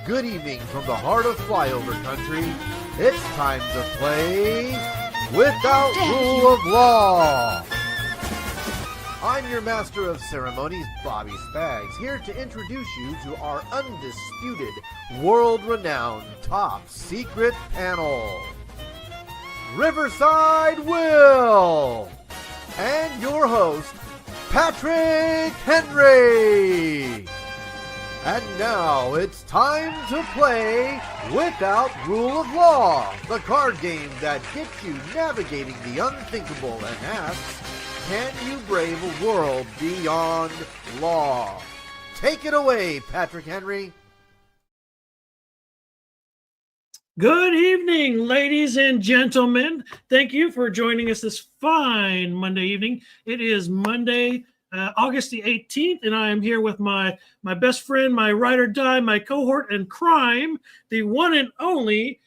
Good evening from the heart of flyover country. It's time to play Without Rule of Law. I'm your master of ceremonies, Bobby Spags, here to introduce you to our undisputed, world-renowned, top-secret panel. Riverside Will! And your host, Patrick Henry! And now it's time to play Without Rule of Law, the card game that gets you navigating the unthinkable and asks, can you brave a world beyond law? Take it away, Patrick Henry. Good evening, ladies and gentlemen. Thank you for joining us this fine Monday evening. It is Monday, August the 18th, and I am here with my best friend, my ride or die, my cohort in crime, the one and only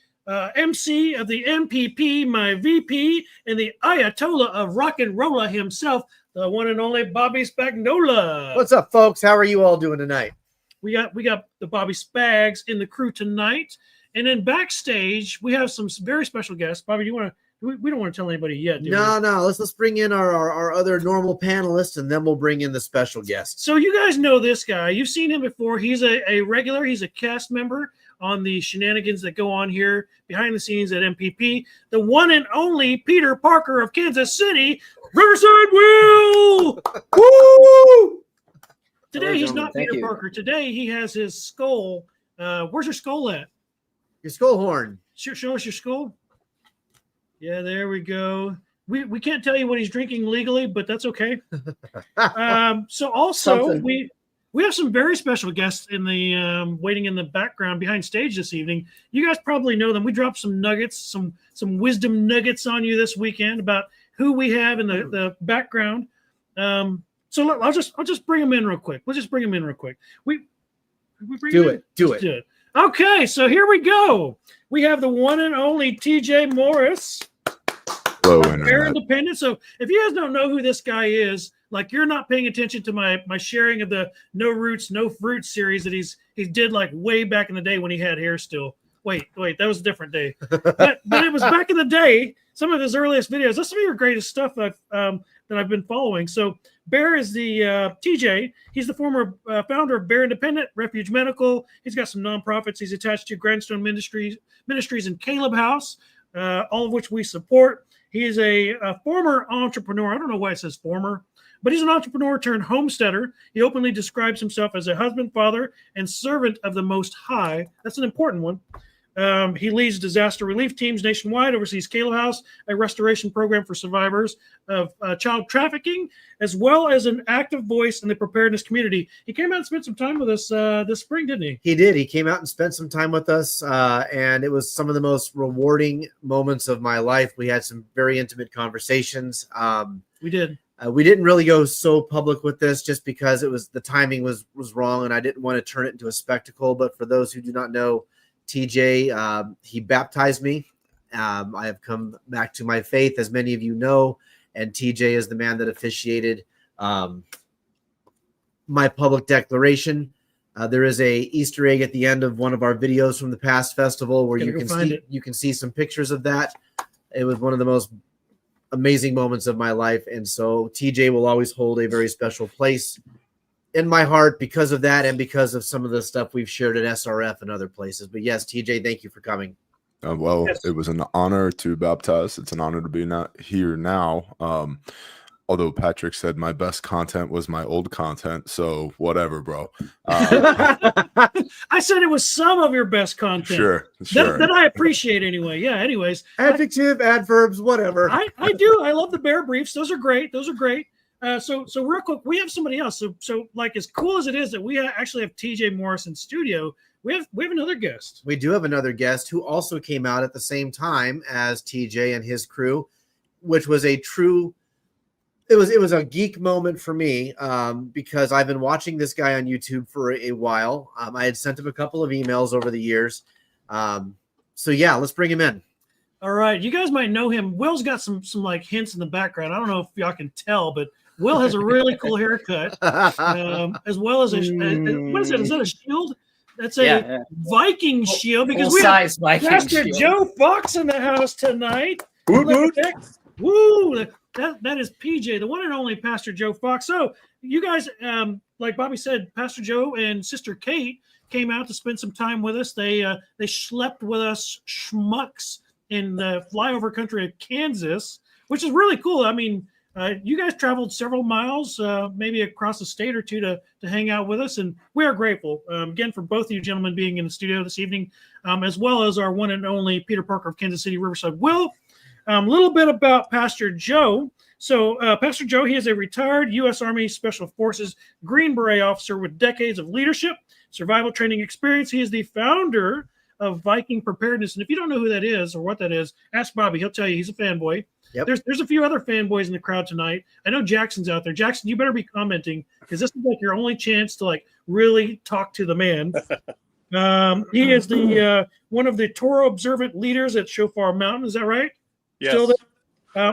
MC of the MPP, my VP, and the Ayatollah of rock and rolla himself, the one and only Bobby Spagnola. What's up, folks? How are you all doing tonight? We got the Bobby Spags in the crew tonight, and then backstage we have some very special guests. Bobby, you want to? We don't want to tell anybody yet. No. Let's bring in our other normal panelists, and then we'll bring in the special guests. So you guys know this guy. You've seen him before. He's a regular. He's a cast member on the shenanigans that go on here behind the scenes at MPP. The one and only Peter Parker of Kansas City, Riverside Will! Woo! Today he's not Peter Parker. Today he has his skull. Where's your skull at? Your skull horn. Show us your skull. Yeah, there we go. We can't tell you what he's drinking legally, but that's okay. So also we have some very special guests in the waiting in the background behind stage this evening. You guys probably know them. We dropped some nuggets, some wisdom nuggets on you this weekend about who we have in the background. So I'll just bring them in real quick. Let's just bring them in real quick. Do it. Okay, so here we go. We have the one and only TJ Morris. Hello, Fair Independent. So if you guys don't know who this guy is, like you're not paying attention to my sharing of the No Roots, No Fruit series that he did like way back in the day when he had hair still. Wait, that was a different day. but it was back in the day. Some of his earliest videos. That's some of your greatest stuff that I've been following. So Bear is the TJ. He's the former founder of Bear Independent, Refuge Medical. He's got some nonprofits. He's attached to Grandstone Ministries and Caleb House, all of which we support. He is a former entrepreneur. I don't know why it says former, but he's an entrepreneur turned homesteader. He openly describes himself as a husband, father, and servant of the Most High. That's an important one. He leads disaster relief teams nationwide, oversees Caleb House, a restoration program for survivors of child trafficking, as well as an active voice in the preparedness community. He came out and spent some time with us this spring, didn't he? He did. He came out and spent some time with us, and it was some of the most rewarding moments of my life. We had some very intimate conversations. We did. We didn't really go so public with this just because the timing was wrong, and I didn't want to turn it into a spectacle. But for those who do not know, TJ, he baptized me. I have come back to my faith, as many of you know, and TJ is the man that officiated my public declaration. There is a Easter egg at the end of one of our videos from the past festival where you can see some pictures of that. It was one of the most amazing moments of my life, and so TJ will always hold a very special place in my heart because of that and because of some of the stuff we've shared at SRF and other places. But yes, TJ, thank you for coming. It was an honor to baptize. It's an honor to be here now. Although Patrick said my best content was my old content, so whatever, bro. I said it was some of your best content. Sure. That I appreciate anyway. Yeah, anyways. Adjective, adverbs, whatever. I do. I love the Bear briefs. Those are great. So real quick, we have somebody else. So like as cool as it is that we actually have TJ Morris in studio, we have another guest. We do have another guest who also came out at the same time as TJ and his crew, which was it was a geek moment for me because I've been watching this guy on YouTube for a while. I had sent him a couple of emails over the years. So yeah, let's bring him in. All right. You guys might know him. Will's got some like hints in the background. I don't know if y'all can tell, but Will has a really cool haircut, as well as what is it? Is that a shield? That's a Viking shield because we have Pastor Joe Fox in the house tonight. Woo! That is PJ, the one and only Pastor Joe Fox. So you guys, like Bobby said, Pastor Joe and Sister Kate came out to spend some time with us. They slept with us schmucks in the flyover country of Kansas, which is really cool. I mean, you guys traveled several miles, maybe across the state or two to hang out with us, and we are grateful, again, for both of you gentlemen being in the studio this evening, as well as our one and only Peter Parker of Kansas City, Riverside. Will, a little bit about Pastor Joe. So Pastor Joe, he is a retired U.S. Army Special Forces Green Beret officer with decades of leadership, survival training experience. He is the founder of Viking Preparedness. And if you don't know who that is or what that is, ask Bobby. He'll tell you. He's a fanboy. Yep. There's a few other fanboys in the crowd tonight. I know Jackson's out there. Jackson, you better be commenting because this is like your only chance to like really talk to the man. He is the one of the Toro observant leaders at Shofar Mountain. Is that right? Yes. Still there?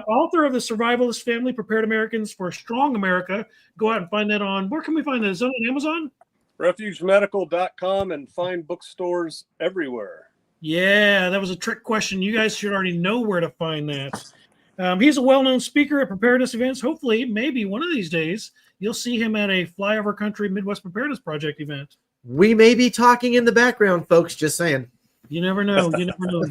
Author of the Survivalist Family Prepared Americans for a Strong America. Go out and find that on, where can we find that? Is it on Amazon? refugemedical.com and find bookstores everywhere. Yeah, that was a trick question. You guys should already know where to find that. He's a well-known speaker at preparedness events. Hopefully, maybe one of these days, you'll see him at a Flyover Country Midwest Preparedness Project event. We may be talking in the background, folks, just saying. You never know. You never know.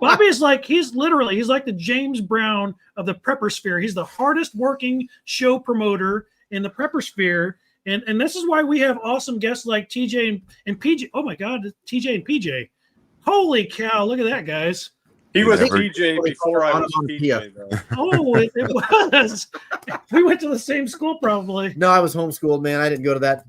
Bobby is like, he's like the James Brown of the prepper sphere. He's the hardest working show promoter in the prepper sphere. And this is why we have awesome guests like TJ and PJ. Oh my God, TJ and PJ. Holy cow, look at that, guys. He was TJ before I was PJ, though. Oh, it was. We went to the same school, probably. No, I was homeschooled, man. I didn't go to that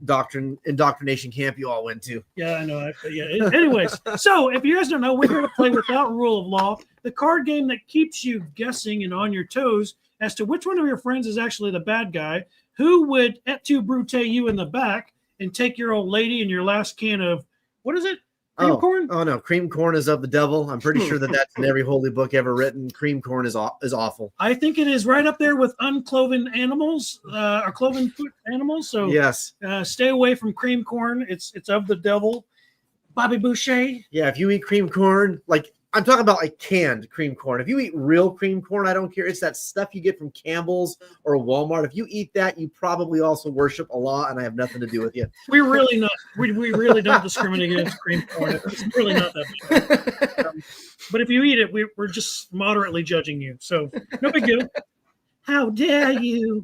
indoctrination camp you all went to. Yeah, I know. Yeah. Anyways, so if you guys don't know, we're here to play Without Rule of Law, the card game that keeps you guessing and on your toes as to which one of your friends is actually the bad guy, who would et tu brute you in the back and take your old lady and your last can of, what is it? Cream corn? Oh no, cream corn is of the devil. I'm pretty sure that's in every holy book ever written. Cream corn is awful. I think it is right up there with uncloven animals, or cloven foot animals. So yes, stay away from cream corn. It's of the devil. Bobby Boucher. Yeah, if you eat cream corn, like I'm talking about like canned cream corn. If you eat real cream corn, I don't care. It's that stuff you get from Campbell's or Walmart. If you eat that, you probably also worship Allah, and I have nothing to do with you. We really don't discriminate against cream corn. It's really not that bad. But if you eat it, we're just moderately judging you. So no big deal. How dare you?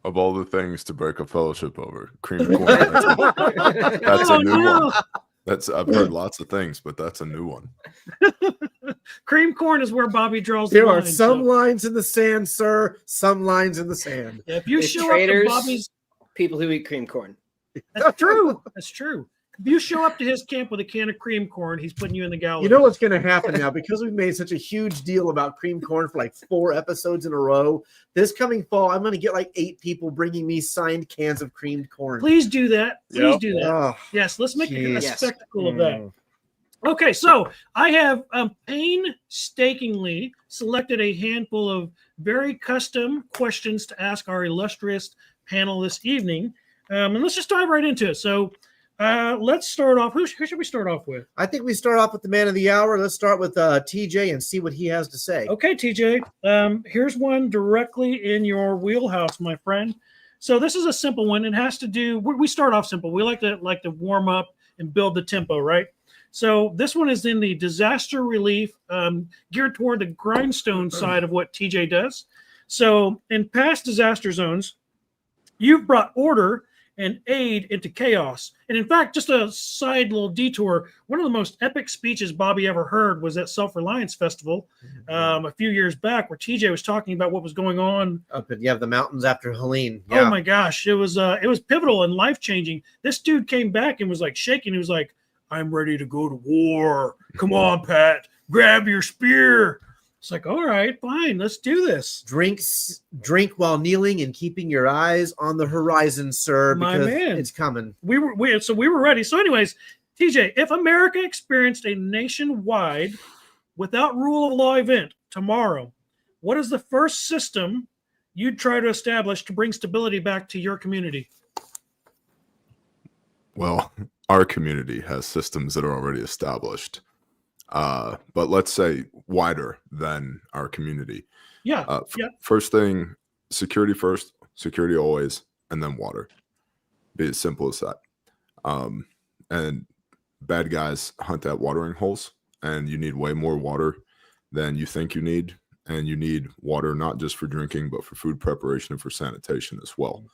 Of all the things to break a fellowship over, cream corn. That's a new one. I've heard lots of things, but that's a new one. Cream corn is where Bobby draws the line. There are some lines in the sand, sir. Some lines in the sand. Yeah, if you show up to Bobby's, people who eat cream corn. That's true. That's true. If you show up to his camp with a can of cream corn, he's putting you in the gallery. You know what's going to happen now? Because we've made such a huge deal about cream corn for like 4 episodes in a row, this coming fall, I'm going to get like 8 people bringing me signed cans of creamed corn. Please do that. Please do that. Oh, yes, let's make a spectacle of that. Okay, so I have painstakingly selected a handful of very custom questions to ask our illustrious panel this evening. And let's just dive right into it. So let's start off. Who should we start off with? I think we start off with the man of the hour. Let's start with TJ and see what he has to say. Okay, TJ. Here's one directly in your wheelhouse, my friend. So this is a simple one. It has to do. We start off simple. We like to warm up and build the tempo, right? So this one is in the disaster relief, geared toward the grindstone side of what TJ does. So in past disaster zones, you've brought order and aid into chaos. And in fact, just a side little detour, one of the most epic speeches Bobby ever heard was at Self-Reliance Festival a few years back, where TJ was talking about what was going on up in the mountains after Helene. Yeah. Oh my gosh, it was pivotal and life-changing. This dude came back and was like shaking. He was like, "I'm ready to go to war. Come on, Pat, grab your spear." It's like, all right, fine, let's do this. Drink while kneeling and keeping your eyes on the horizon, sir. My man, it's coming. We were ready. So, anyways, TJ, if America experienced a nationwide without rule of law event tomorrow, what is the first system you'd try to establish to bring stability back to your community? Well, our community has systems that are already established, but let's say wider than our community. Yeah. First thing, security first, security always, and then water. Be as simple as that. And bad guys hunt at watering holes, and you need way more water than you think you need. And you need water not just for drinking, but for food preparation and for sanitation as well.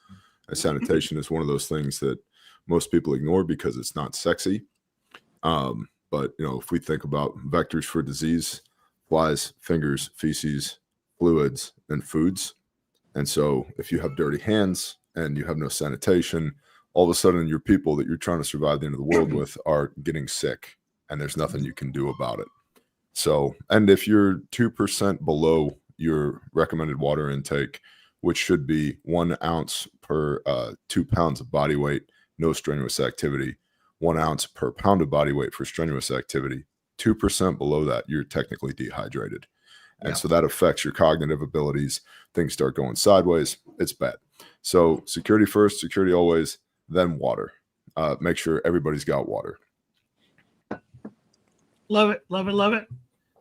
And sanitation is one of those things that most people ignore because it's not sexy. But if we think about vectors for disease, flies, fingers, feces, fluids, and foods. And so if you have dirty hands and you have no sanitation, all of a sudden your people that you're trying to survive the end of the world with are getting sick, and there's nothing you can do about it. So, and if you're 2% below your recommended water intake, which should be 1 ounce per 2 pounds of body weight, no strenuous activity, 1 ounce per pound of body weight for strenuous activity, 2% below that, you're technically dehydrated. And so that affects your cognitive abilities. Things start going sideways. It's bad. So security first, security always, then water. Make sure everybody's got water. Love it. Love it. Love it.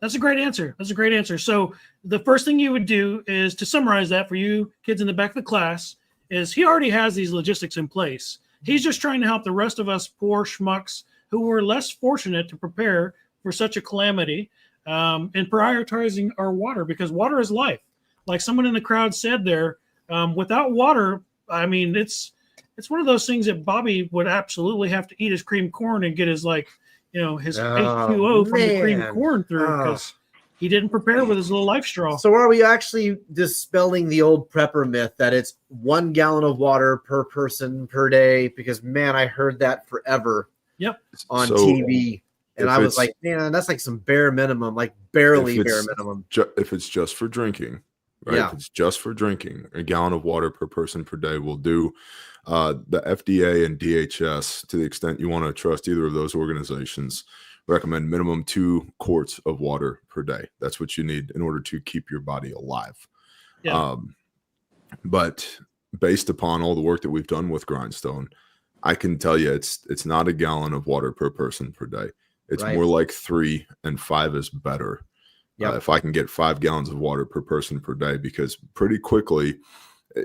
That's a great answer. That's a great answer. So the first thing you would do is, to summarize that for you kids in the back of the class, is he already has these logistics in place. He's just trying to help the rest of us poor schmucks who were less fortunate to prepare for such a calamity, and prioritizing our water, because water is life. Like someone in the crowd said there, without water, I mean, it's one of those things that Bobby would absolutely have to eat his cream corn and get his his H2O from the cream corn through, because he didn't prepare with his little life straw. So are we actually dispelling the old prepper myth that it's 1 gallon of water per person per day? Because man, I heard that forever. Yep. On TV. And I was like, man, that's like some bare minimum, like barely bare minimum. If it's just for drinking, right? Yeah. If it's just for drinking, 1 gallon of water per person per day will do. The FDA and DHS, to the extent you want to trust either of those organizations, recommend minimum 2 quarts of water per day. That's what you need in order to keep your body alive. Yeah. But based upon all the work that we've done with Grindstone, I can tell you it's not 1 gallon of water per person per day. It's more like 3, and 5 is better. If I can get 5 gallons of water per person per day, because pretty quickly,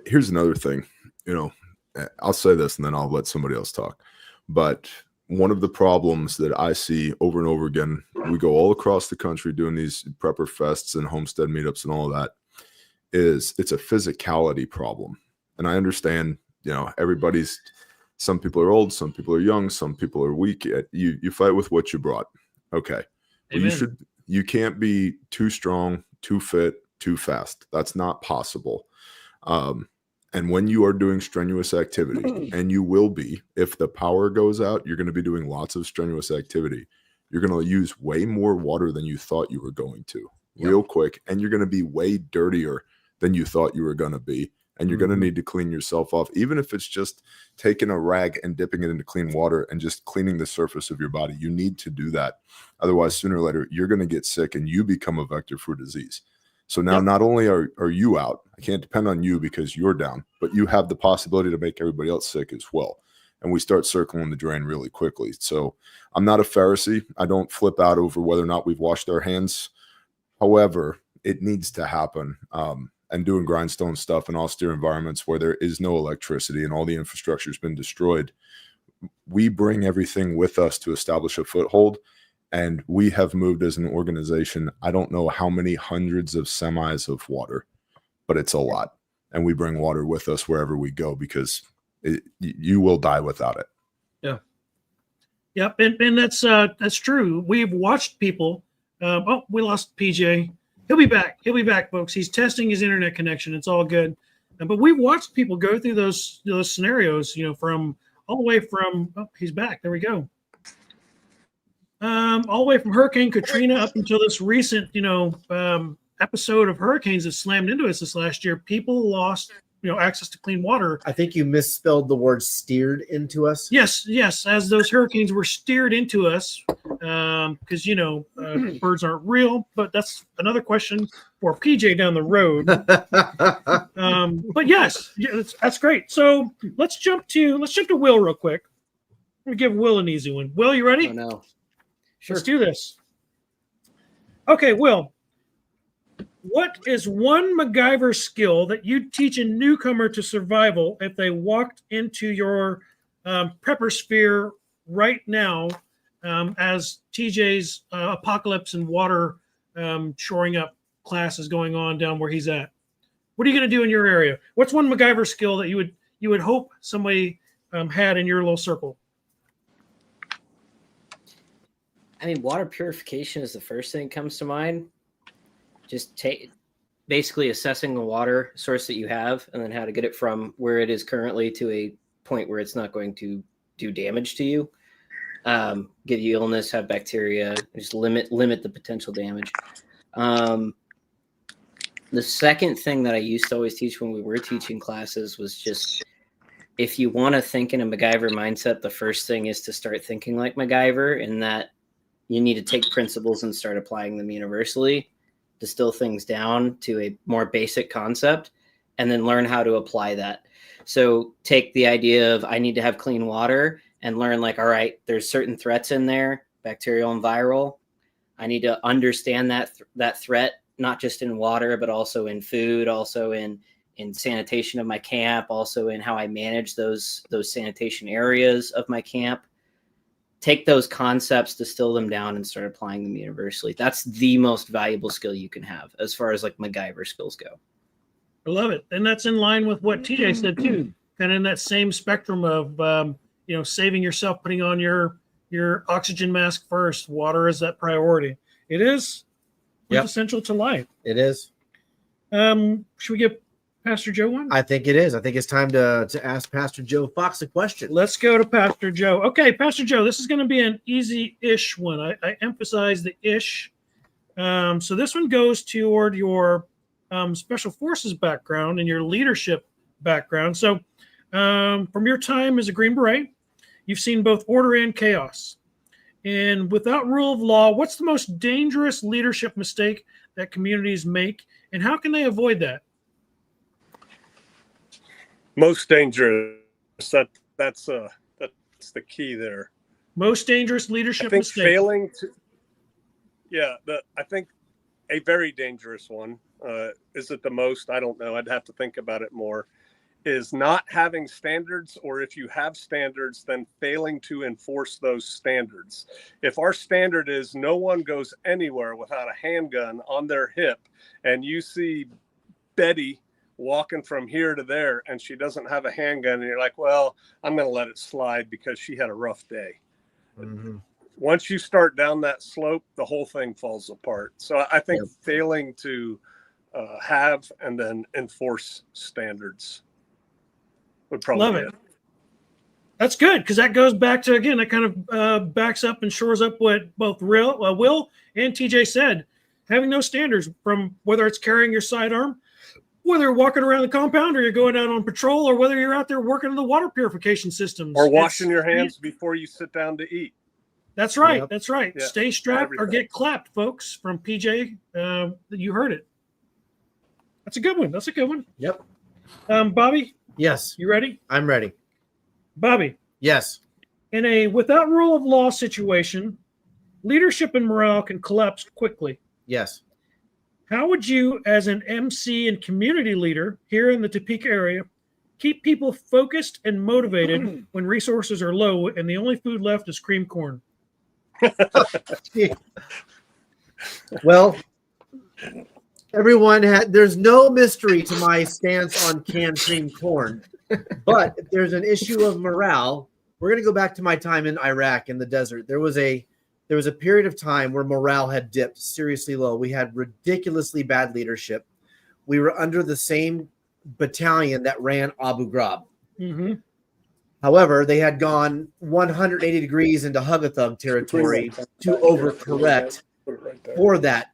here's another thing, I'll say this and then I'll let somebody else talk. But one of the problems that I see over and over again, we go all across the country doing these prepper fests and homestead meetups and all of that, is it's a physicality problem. And I understand, some people are old, some people are young, some people are weak. You fight with what you brought. Okay. Well, you can't be too strong, too fit, too fast. That's not possible. And when you are doing strenuous activity, and you will be, if the power goes out, you're going to be doing lots of strenuous activity. You're going to use way more water than you thought you were going to real quick. And you're going to be way dirtier than you thought you were going to be. And you're going to need to clean yourself off, even if it's just taking a rag and dipping it into clean water and just cleaning the surface of your body. You need to do that. Otherwise, sooner or later, you're going to get sick and you become a vector for disease. So now not only are you out, I can't depend on you because you're down, but you have the possibility to make everybody else sick as well. And we start circling the drain really quickly. So I'm not a Pharisee. I don't flip out over whether or not we've washed our hands. However, it needs to happen. And doing grindstone stuff in austere environments where there is no electricity and all the infrastructure has been destroyed, we bring everything with us to establish a foothold. And we have moved as an organization, I don't know how many hundreds of semis of water, but it's a lot. And we bring water with us wherever we go, because you will die without it. Yeah. Yep. And that's true. We've watched people. We lost PJ. He'll be back. He'll be back, folks. He's testing his internet connection. It's all good. But we've watched people go through those scenarios, from all the way from, he's back. There we go. All the way from Hurricane Katrina up until this recent, episode of hurricanes that slammed into us this last year. People lost, access to clean water. I think you misspelled the word steered into us. Yes. As those hurricanes were steered into us, because, birds aren't real, but that's another question for PJ down the road. But yes, that's great. So let's jump to Will real quick. me give Will an easy one. Will, you ready? Oh, no. Sure. Let's do this. Okay, Will. What is one MacGyver skill that you'd teach a newcomer to survival if they walked into your prepper sphere right now as TJ's apocalypse and water shoring up class is going on down where he's at? What are you going to do in your area? What's one MacGyver skill that you would hope somebody had in your little circle? I mean, water purification is the first thing that comes to mind. Just basically assessing the water source that you have and then how to get it from where it is currently to a point where it's not going to do damage to you, give you illness, have bacteria, just limit the potential damage. The second thing that I used to always teach when we were teaching classes was just, if you want to think in a MacGyver mindset, the first thing is to start thinking like MacGyver, in that you need to take principles and start applying them universally, distill things down to a more basic concept, and then learn how to apply that. So take the idea of I need to have clean water and learn like, all right, there's certain threats in there, bacterial and viral. I need to understand that threat, not just in water, but also in food, also in sanitation of my camp, also in how I manage those sanitation areas of my camp. Take those concepts, distill them down, and start applying them universally. That's the most valuable skill you can have as far as like MacGyver skills go. I love it. And that's in line with what TJ said too, kind of in that same spectrum of, saving yourself, putting on your oxygen mask first. Water is that priority. It is essential to life. It is. Should we give Pastor Joe one? I think it is. I think it's time to ask Pastor Joe Fox a question. Let's go to Pastor Joe. Okay, Pastor Joe, this is going to be an easy-ish one. I emphasize the ish. So this one goes toward your special forces background and your leadership background. So from your time as a Green Beret, you've seen both order and chaos. And without rule of law, what's the most dangerous leadership mistake that communities make, and how can they avoid that? Most dangerous. That's the key there. Most dangerous leadership I think mistake. Failing to. Yeah, I think a very dangerous one. Is it the most? I don't know. I'd have to think about it more. Is not having standards, or if you have standards, then failing to enforce those standards. If our standard is no one goes anywhere without a handgun on their hip, and you see Betty walking from here to there and she doesn't have a handgun, and you're like, well, I'm going to let it slide because she had a rough day. Mm-hmm. Once you start down that slope, the whole thing falls apart. So I think failing to have and then enforce standards would probably love it. That's good, because that goes back to, again, that kind of backs up and shores up what both Will and TJ said. Having no standards, from whether it's carrying your sidearm, whether you're walking around the compound, or you're going out on patrol, or whether you're out there working in the water purification systems, or washing your hands before you sit down to eat. That's right. Yep. That's right. Yeah. Stay strapped or get clapped, folks. From PJ, you heard it. That's a good one. Yep. Bobby. Yes. You ready? I'm ready. Bobby. Yes. In a without rule of law situation, leadership and morale can collapse quickly. Yes. How would you, as an MC and community leader here in the Topeka area, keep people focused and motivated when resources are low and the only food left is cream corn? Well, there's no mystery to my stance on canned cream corn. But if there's an issue of morale, we're going to go back to my time in Iraq in the desert. There was a period of time where morale had dipped seriously low. We had ridiculously bad leadership. We were under the same battalion that ran Abu Ghraib. Mm-hmm. However, they had gone 180 degrees into Hug-a-Thug territory to overcorrect for that.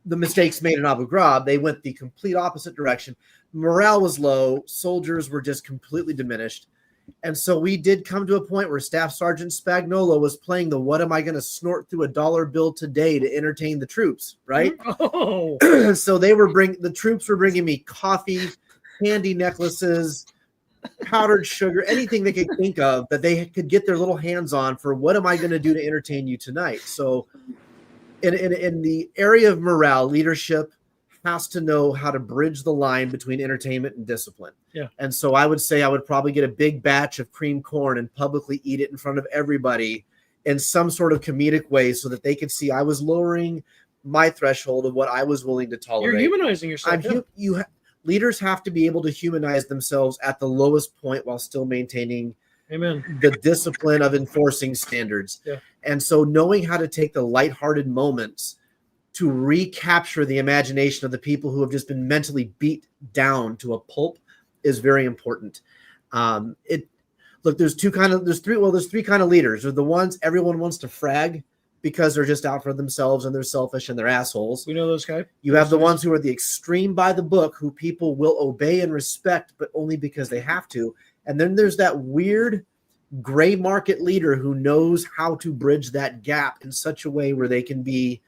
The mistakes made in Abu Ghraib, they went the complete opposite direction. Morale was low. Soldiers were just completely diminished. And so we did come to a point where Staff Sergeant Spagnola was playing the "What am I going to snort through a dollar bill today" to entertain the troops, right? Oh. So the troops were bringing me coffee, candy necklaces, powdered sugar, anything they could think of that they could get their little hands on for what am I going to do to entertain you tonight. So in the area of morale, leadership has to know how to bridge the line between entertainment and discipline. Yeah. And so I would say I would probably get a big batch of cream corn and publicly eat it in front of everybody in some sort of comedic way so that they could see I was lowering my threshold of what I was willing to tolerate. You're humanizing yourself. Leaders have to be able to humanize themselves at the lowest point while still maintaining Amen. the discipline of enforcing standards. Yeah. And so knowing how to take the lighthearted moments to recapture the imagination of the people who have just been mentally beat down to a pulp is very important. There's three kind of leaders. There's the ones everyone wants to frag because they're just out for themselves and they're selfish and they're assholes. We know those guys. You have the ones who are the extreme by the book, who people will obey and respect, but only because they have to. And then there's that weird gray market leader who knows how to bridge that gap in such a way where they can be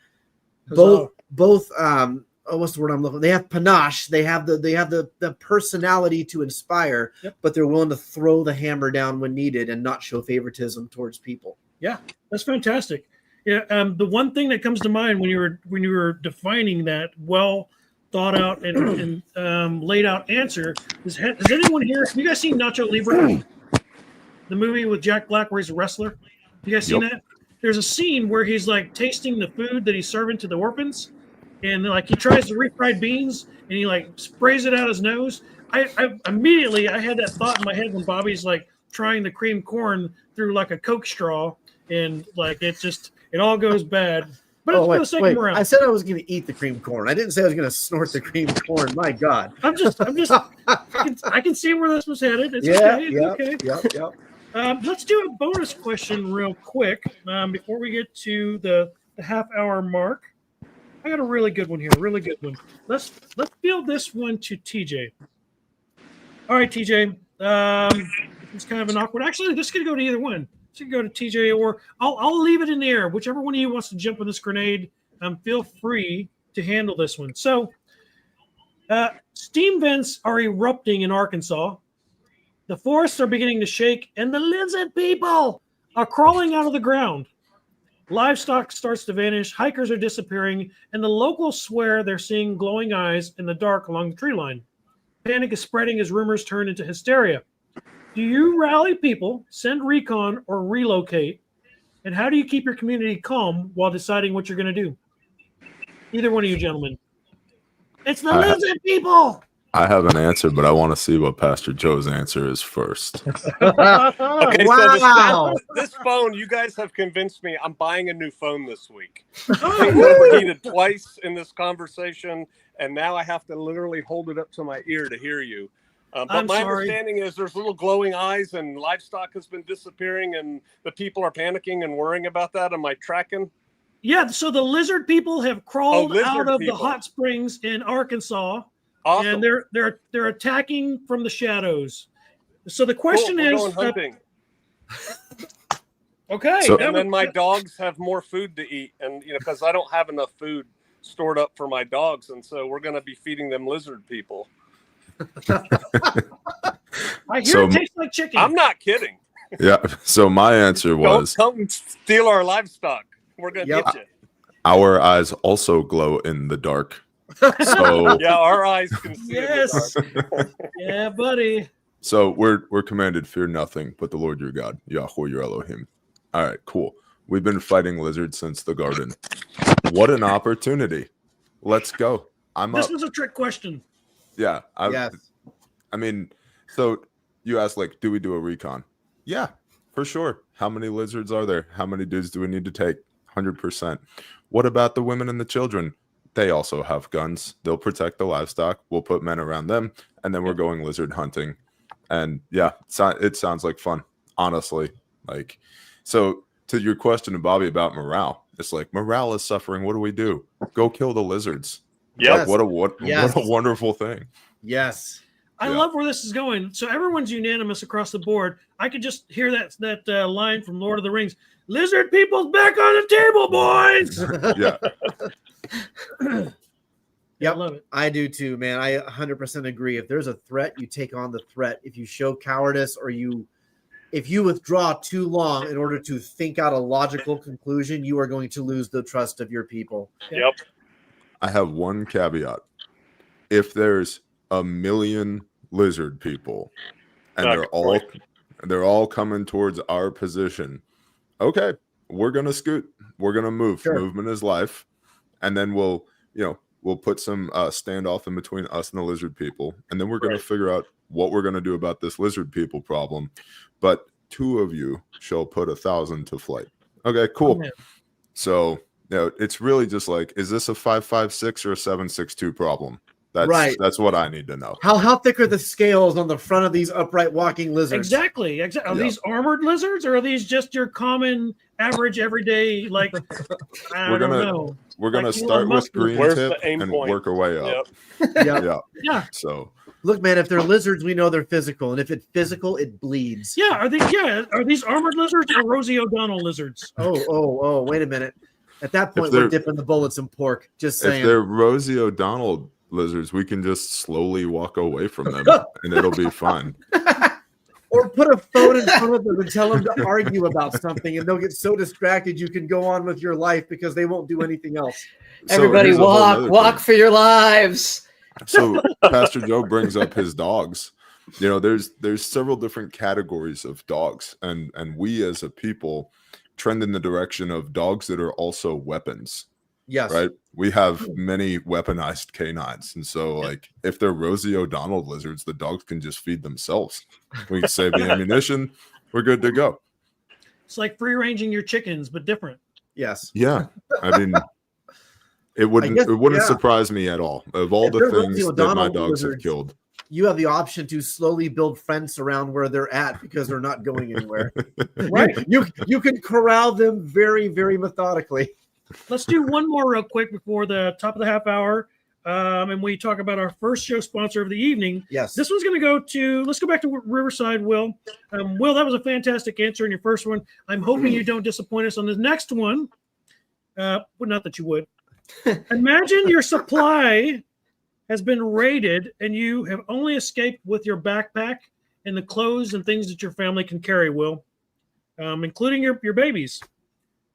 both what's the word I'm looking? They have panache. They have the personality to inspire, but they're willing to throw the hammer down when needed and not show favoritism towards people. Yeah, that's fantastic. Yeah, the one thing that comes to mind when you were defining that well thought out and laid out answer is: has anyone here? Have you guys seen Nacho Libre, the movie with Jack Black where he's a wrestler? You guys seen that? There's a scene where he's like tasting the food that he's serving to the orphans, and like he tries the refried beans and he like sprays it out his nose. I immediately had that thought in my head when Bobby's like trying the cream corn through like a Coke straw, and like it all goes bad. But it's for the sake of morale. I said I was going to eat the cream corn. I didn't say I was going to snort the cream corn. My God. I'm just. I can see where this was headed. It's okay. It's okay. Yep. Let's do a bonus question real quick before we get to the half-hour mark. I got a really good one here. Really good one. Let's field this one to TJ. All right, TJ. It's kind of an awkward. Actually, this could go to either one. So you go to TJ, or I'll leave it in the air. Whichever one of you wants to jump on this grenade, feel free to handle this one. So, steam vents are erupting in Arkansas. The forests are beginning to shake, and the lizard people are crawling out of the ground. Livestock starts to vanish, hikers are disappearing, and the locals swear they're seeing glowing eyes in the dark along the tree line. Panic is spreading as rumors turn into hysteria. Do you rally people, send recon, or relocate? And how do you keep your community calm while deciding what you're going to do? Either one of you gentlemen. It's the lizard people! I have an answer, but I want to see what Pastor Joe's answer is first. Okay, wow. So this phone, you guys have convinced me I'm buying a new phone this week. I've overheated twice in this conversation, and now I have to literally hold it up to my ear to hear you. But my understanding is there's little glowing eyes and livestock has been disappearing and the people are panicking and worrying about that. Am I tracking? Yeah, so the lizard people have crawled out of the hot springs in Arkansas. Awesome. And they're attacking from the shadows. So the question is, going hunting. Okay. So, and then my dogs have more food to eat, and because I don't have enough food stored up for my dogs, and so we're going to be feeding them lizard people. I hear it tastes like chicken. I'm not kidding. Yeah. So my answer was, don't come steal our livestock. We're going to get you. Our eyes also glow in the dark. So yeah, our eyes can see. Yes. In the dark. Yeah, buddy. So we're commanded, fear nothing but the Lord your God, Yahweh your Elohim. All right, cool. We've been fighting lizards since the garden. What an opportunity. Let's go. This was a trick question. Yeah. Yes. I mean, so you asked, like, do we do a recon? Yeah, for sure. How many lizards are there? How many dudes do we need to take? 100%. What about the women and the children? They also have guns. They'll protect the livestock. We'll put men around them, and then we're going lizard hunting. And yeah, it sounds like fun, honestly. Like, so to your question to Bobby about morale, it's like morale is suffering. What do we do? Go kill the lizards. Yeah. Like, what a wonderful thing. Yes. I love where this is going. So everyone's unanimous across the board. I could just hear that line from Lord of the Rings. Lizard people's back on the table, boys. Yeah. Yep. I love it. I do too, man. I 100% agree. If there's a threat, you take on the threat. If you show cowardice or if you withdraw too long in order to think out a logical conclusion, you are going to lose the trust of your people. Yep. I have one caveat. If there's a million lizard people and they're all coming towards our position, okay, we're gonna scoot. We're gonna move. Sure. Movement is life. And then we'll put some standoff in between us and the lizard people. And then we're gonna figure out what we're gonna do about this lizard people problem. But 2 of you shall put 1,000 to flight. Okay, cool. Oh, so it's really just like, is this a 5.56 or a 7.62 problem? That's what I need to know. How thick are the scales on the front of these upright walking lizards? Exactly. Are these armored lizards, or are these just your common, average, everyday? Like, I don't know. We're gonna Like start with green Where's tip the aim and point? work our way up. Yep. Yeah. So Look, man, if they're lizards, we know they're physical, and if it's physical, it bleeds. Yeah. Are these armored lizards or Rosie O'Donnell lizards? Oh, wait a minute. At that point, we're dipping the bullets in pork. Just saying. if they're Rosie O'Donnell lizards, we can just slowly walk away from them and it'll be fine. Or put a phone in front of them and tell them to argue about something, and they'll get so distracted you can go on with your life because they won't do anything else. Everybody here's a whole nother walk thing. for your lives. So Pastor Joe brings up his dogs. There's several different categories of dogs, and we as a people trend in the direction of dogs that are also weapons. Yes. Right. We have many weaponized canines. And so like if they're Rosie O'Donnell lizards, the dogs can just feed themselves. We can save the ammunition. We're good to go. It's like free ranging your chickens, but different. Yes. Yeah. I mean, it wouldn't surprise me at all. Of all the things that my dogs have killed. You have the option to slowly build fence around where they're at because they're not going anywhere. Right. You can corral them very, very methodically. Let's do one more real quick before the top of the half hour. And we talk about our first show sponsor of the evening. Yes. This one's going to go to, let's go back to Riverside, Will. Will, that was a fantastic answer in your first one. I'm hoping you don't disappoint us on the next one. Well, not that you would. Imagine your supply has been raided and you have only escaped with your backpack and the clothes and things that your family can carry, Will, including your babies.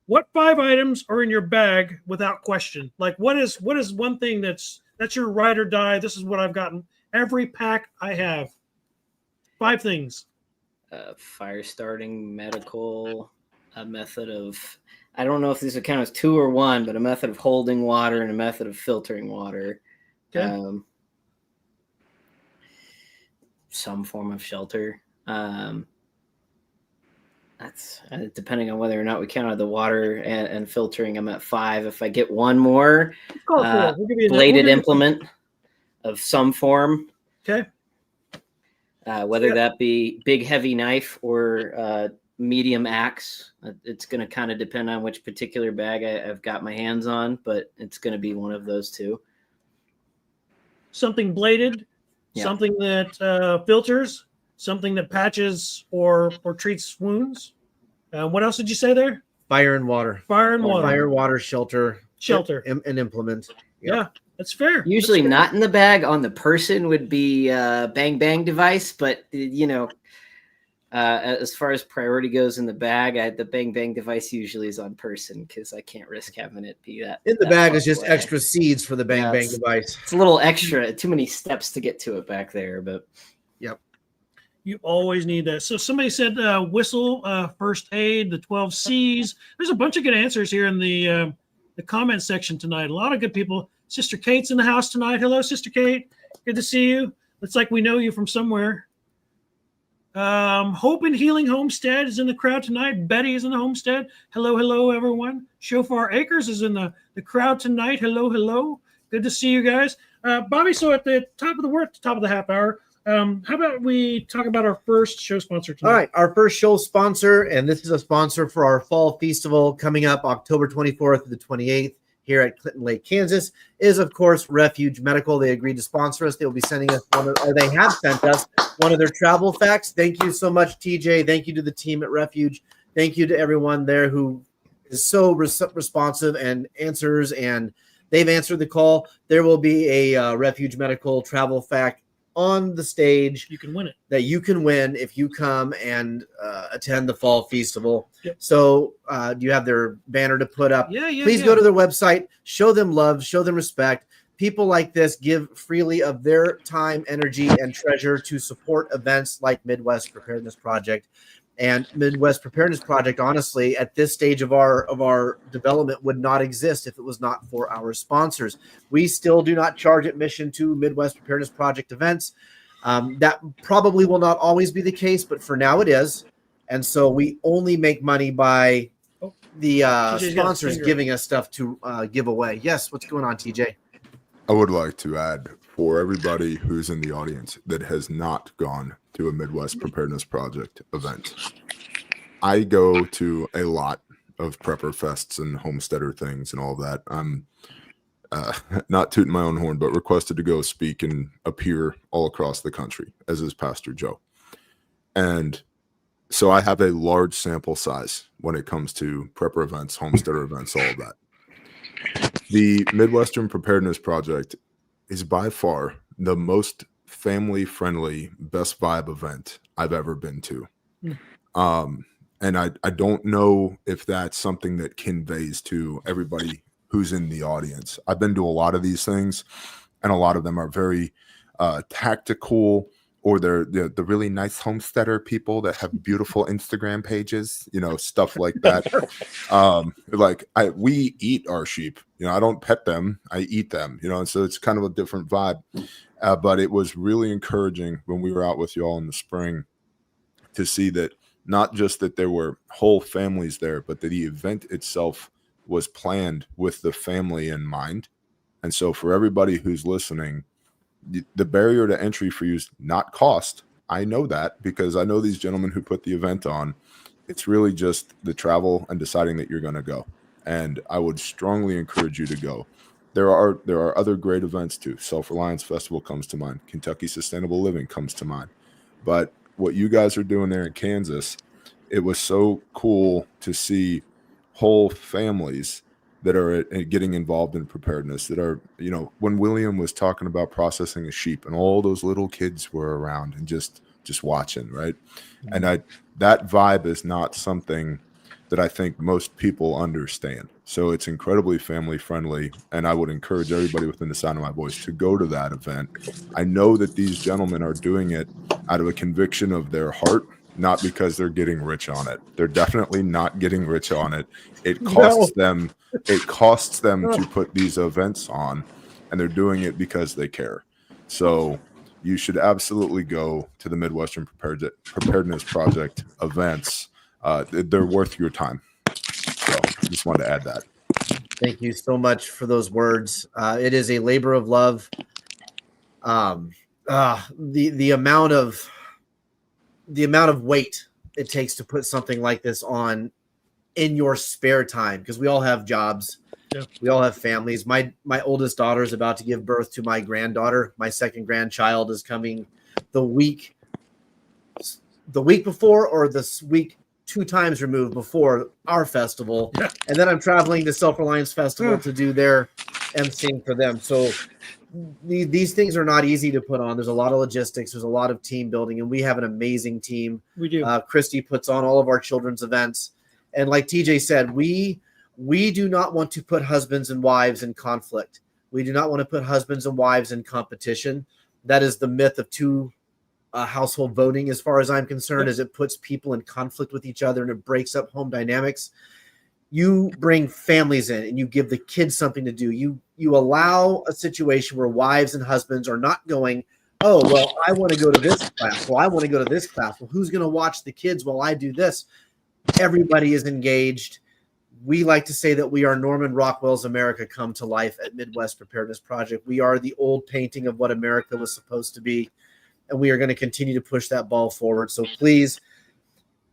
What 5 items are in your bag without question? Like what is one thing that's your ride or die? This is what I've gotten. Every pack I have. 5 things. Fire starting, medical, a method of, I don't know if these would count as 2 or 1, but a method of holding water and a method of filtering water. Okay. Some form of shelter. That's depending on whether or not we counted the water and filtering. I'm at 5. If I get 1 more, bladed implement of some form. Okay. Whether that be big heavy knife or medium axe, it's going to kind of depend on which particular bag I've got my hands on, but it's going to be one of those 2. Something bladed, something that filters, something that patches or treats wounds. What else did you say there? Fire and water. Fire and water. Fire, water, shelter. And implement. Yeah, that's fair. Usually not in the bag. On the person would be bang bang device, but as far as priority goes in the bag, the bang bang device usually is on person because I can't risk having it be that. In the bag is just extra seeds for the bang bang device. It's a little extra. Too many steps to get to it back there, but yep. You always need that. So somebody said whistle, first aid, the 12 C's. There's a bunch of good answers here in the comment section tonight. A lot of good people. Sister Kate's in the house tonight. Hello, Sister Kate. Good to see you. Looks like we know you from somewhere. Hope and Healing Homestead is in the crowd tonight. Betty is in the homestead. Hello, everyone. Shofar Acres is in the crowd tonight. Hello. Good to see you guys. Bobby, so at the top of the half hour, how about we talk about our first show sponsor tonight? All right, our first show sponsor, and this is a sponsor for our fall festival coming up October 24th to the 28th here at Clinton Lake, Kansas, is of course Refuge Medical. They agreed to sponsor us. They will be sending us they have sent us one of their travel facts. Thank you so much, TJ. Thank you to the team at Refuge. Thank you to everyone there who is so responsive and answers and they've answered the call. There will be a Refuge Medical travel fact on the stage. You can win it. That you can win if you come and attend the Fall Festival. Yep. So do you have their banner to put up? Yeah. Please go to their website, show them love, show them respect. People like this give freely of their time, energy, and treasure to support events like Midwest Preparedness Project. And Midwest Preparedness Project, honestly, at this stage of our development would not exist if it was not for our sponsors. We still do not charge admission to Midwest Preparedness Project events. That probably will not always be the case, but for now it is. And so we only make money by the sponsors giving us stuff to give away. Yes, what's going on, TJ? I would like to add, for everybody who's in the audience that has not gone to a Midwest Preparedness Project event, I go to a lot of prepper fests and homesteader things and all that. I'm not tooting my own horn, but requested to go speak and appear all across the country, as is Pastor Joe. And so I have a large sample size when it comes to prepper events, homesteader events, all of that. The Midwestern Preparedness Project is by far the most family-friendly, best vibe event I've ever been to. And I don't know if that's something that conveys to everybody who's in the audience. I've been to a lot of these things, and a lot of them are very tactical, or they're the really nice homesteader people that have beautiful Instagram pages, stuff like that. We eat our sheep, I don't pet them, I eat them, and so it's kind of a different vibe. But it was really encouraging when we were out with y'all in the spring to see that not just that there were whole families there, but that the event itself was planned with the family in mind. And so for everybody who's listening, the barrier to entry for you is not cost. I know that because I know these gentlemen who put the event on. It's really just the travel and deciding that you're going to go. And I would strongly encourage you to go. There are other great events too. Self-Reliance Festival comes to mind. Kentucky Sustainable Living comes to mind. But what you guys are doing there in Kansas, it was so cool to see whole families that are getting involved in preparedness, that are, when William was talking about processing a sheep and all those little kids were around and just watching, right? Mm-hmm. And that vibe is not something that I think most people understand. So it's incredibly family friendly. And I would encourage everybody within the sound of my voice to go to that event. I know that these gentlemen are doing it out of a conviction of their heart, not because they're getting rich on it. They're definitely not getting rich on it. It costs them to put these events on, and they're doing it because they care. So you should absolutely go to the Midwestern Preparedness Project events. They're worth your time. So just wanted to add that. Thank you so much for those words. It is a labor of love. The amount of weight it takes to put something like this on in your spare time, because we all have jobs. Yeah. We all have families. My oldest daughter is about to give birth to my granddaughter. My second grandchild is coming the week before, or this week 2 times removed before our festival. Yeah. And then I'm traveling to Self-Reliance Festival to do their emceeing for them. So these things are not easy to put on. There's a lot of logistics. There's a lot of team building, and we have an amazing team. We do. Christy puts on all of our children's events. And like TJ said, we do not want to put husbands and wives in conflict. We do not want to put husbands and wives in competition. That is the myth of two household voting, as far as I'm concerned, is it puts people in conflict with each other and it breaks up home dynamics. You bring families in and you give the kids something to do. You allow a situation where wives and husbands are not going, oh, well, I want to go to this class. Well, I want to go to this class. Well, who's going to watch the kids while I do this? Everybody is engaged. We like to say that we are Norman Rockwell's America come to life at Midwest Preparedness Project. We are the old painting of what America was supposed to be, and we are going to continue to push that ball forward. So please,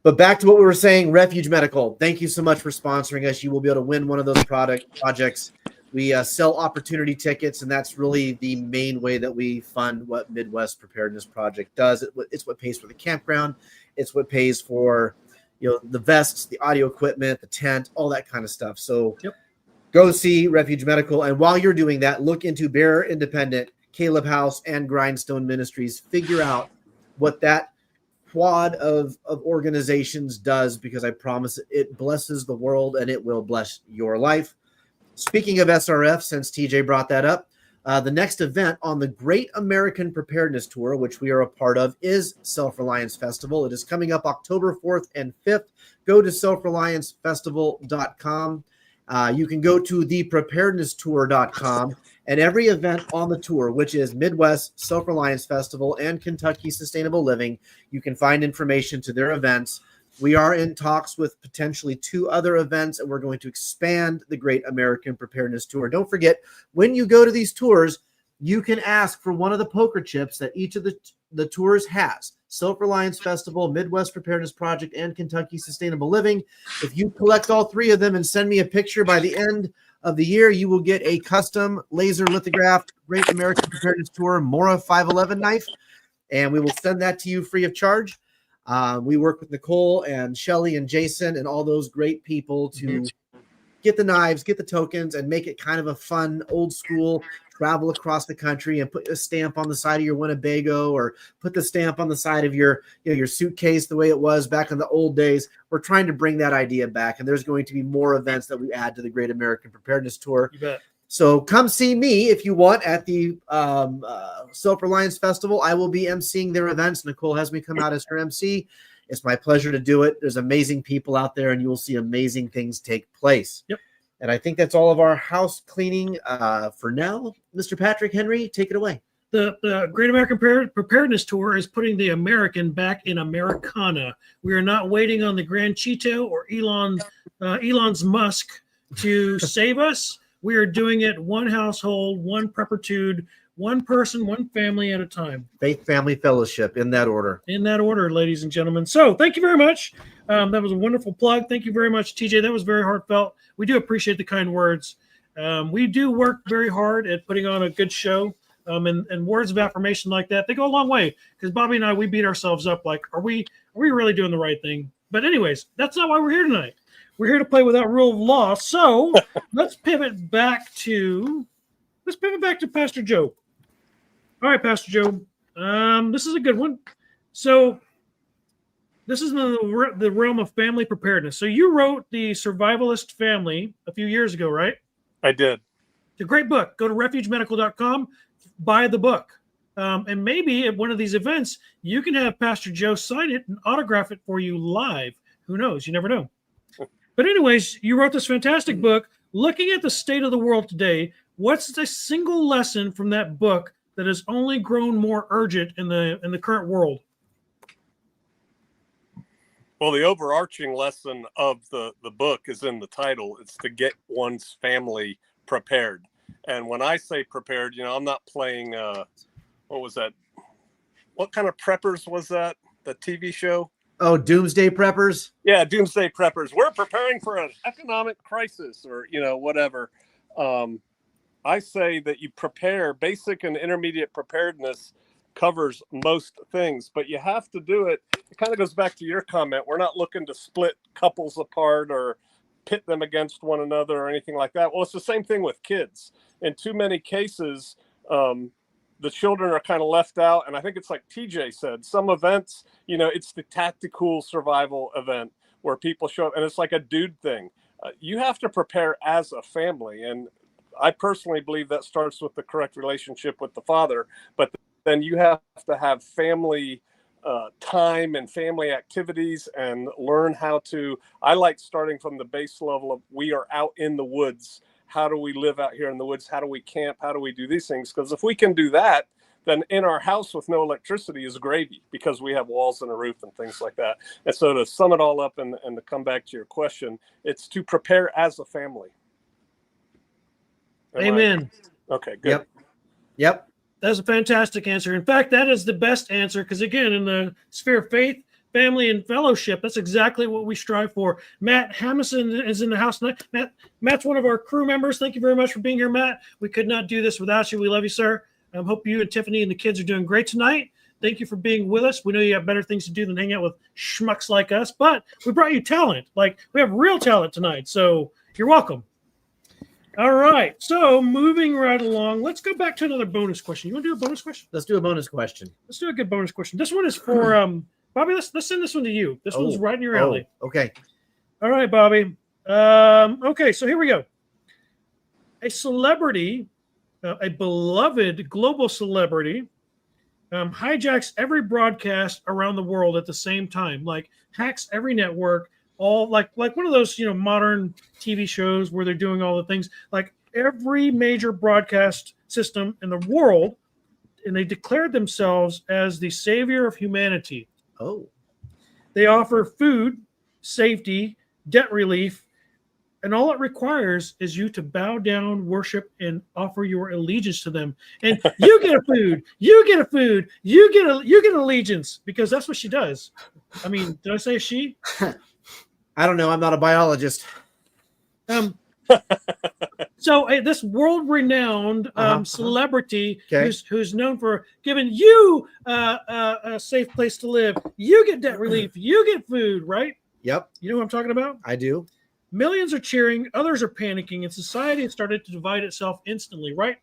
but back to what we were saying, Refuge Medical, thank you so much for sponsoring us. You will be able to win one of those projects. We sell opportunity tickets, and that's really the main way that we fund what Midwest Preparedness Project does. It's what pays for the campground. It's what pays for the vests, the audio equipment, the tent, all that kind of stuff. So go see Refuge Medical. And while you're doing that, look into Bear Independent, Caleb House, and Grindstone Ministries. Figure out what that quad of organizations does, because I promise it blesses the world and it will bless your life. Speaking of SRF, since TJ brought that up, the next event on the Great American Preparedness Tour, which we are a part of, is Self-Reliance Festival. It is coming up October 4th and 5th. Go to selfreliancefestival.com. You can go to thepreparednesstour.com, and every event on the tour, which is Midwest Self-Reliance Festival and Kentucky Sustainable Living, you can find information to their events. We are in talks with potentially 2 other events, and we're going to expand the Great American Preparedness Tour. Don't forget, when you go to these tours, you can ask for one of the poker chips that each of the tours has. Self-Reliance Festival, Midwest Preparedness Project, and Kentucky Sustainable Living. If you collect all 3 of them and send me a picture by the end of the year, you will get a custom laser lithographed Great American Preparedness Tour Mora 511 knife, and we will send that to you free of charge. We work with Nicole and Shelly and Jason and all those great people to get the knives, get the tokens, and make it kind of a fun, old school travel across the country and put a stamp on the side of your Winnebago, or put the stamp on the side of your suitcase the way it was back in the old days. We're trying to bring that idea back, and there's going to be more events that we add to the Great American Preparedness Tour. You bet. So come see me if you want at the Self-Reliance Festival. I will be emceeing their events. Nicole has me come out as her MC. It's my pleasure to do it. There's amazing people out there, and you will see amazing things take place. Yep. And I think that's all of our house cleaning for now. Mr. Patrick Henry, take it away. The Great American Preparedness Tour is putting the American back in Americana. We are not waiting on the Grand Cheeto or Elon's Musk to save us. We are doing it one household, one preppertude, one person, one family at a time. Faith, family, fellowship, in that order. In that order, ladies and gentlemen. So thank you very much. That was a wonderful plug. Thank you very much, TJ. That was very heartfelt. We do appreciate the kind words. We do work very hard at putting on a good show. And words of affirmation like that, they go a long way. Because Bobby and I, we beat ourselves up like, are we really doing the right thing? But anyways, that's not why we're here tonight. We're here to play without rule of law. So let's pivot back to Pastor Joe. All right, Pastor Joe. This is a good one. So this is in the realm of family preparedness. So you wrote The Survivalist Family a few years ago, right? I did. It's a great book. Go to refugemedical.com, buy the book. And maybe at one of these events, you can have Pastor Joe sign it and autograph it for you live. Who knows? You never know. But anyways, you wrote this fantastic book. Looking at the state of the world today, what's the single lesson from that book that has only grown more urgent in the current world? Well, the overarching lesson of the book is in the title. It's to get one's family prepared. And when I say prepared, I'm not playing, what was that? What kind of preppers was that? The TV show? Oh, Doomsday Preppers? Yeah, Doomsday Preppers. We're preparing for an economic crisis or, whatever. I say that you prepare. Basic and intermediate preparedness covers most things, but you have to do it. It kind of goes back to your comment. We're not looking to split couples apart or pit them against one another or anything like that. Well, it's the same thing with kids. In too many cases, the children are kind of left out. And I think it's like TJ said, some events, it's the tactical survival event where people show up and it's like a dude thing. You have to prepare as a family. And I personally believe that starts with the correct relationship with the father, but then you have to have family time and family activities and learn how to, I like starting from the base level of we are out in the woods. How do we live out here in the woods? How do we camp? How do we do these things? Because if we can do that, then in our house with no electricity is gravy because we have walls and a roof and things like that. And so to sum it all up and to come back to your question, it's to prepare as a family. Amen. Okay, good. Yep. That's a fantastic answer. In fact, that is the best answer because, again, in the sphere of faith, family, and fellowship, that's exactly what we strive for. Matt Hamison is in the house tonight. Matt's one of our crew members. Thank you very much for being here, Matt. We could not do this without you. We love you, sir. I hope you and Tiffany and the kids are doing great tonight. Thank you for being with us. We know you have better things to do than hang out with schmucks like us, but we brought you talent. Like, we have real talent tonight, so you're welcome. All right. So moving right along, let's go back to another bonus question. You want to do a bonus question? Let's do a bonus question. Let's do a good bonus question. This one is for Bobby. Let's send this one to you. This one's right in your alley. Okay. All right, Bobby. Okay, so here we go. A celebrity, a beloved global celebrity, hijacks every broadcast around the world at the same time, like hacks every network, all like one of those modern TV shows where they're doing all the things, like every major broadcast system in the world, and they declared themselves as the savior of humanity. Oh. They offer food, safety, debt relief, and all it requires is you to bow down, worship, and offer your allegiance to them. And you get a food, you get a food, you get allegiance, because that's what she does. I mean, did I say she? I don't know. I'm not a biologist. So this world-renowned celebrity Okay. who's known for giving you a safe place to live, you get debt relief, you get food, right? Yep, You know what I'm talking about? I do. Millions are cheering, others are panicking, and society has started to divide itself instantly, right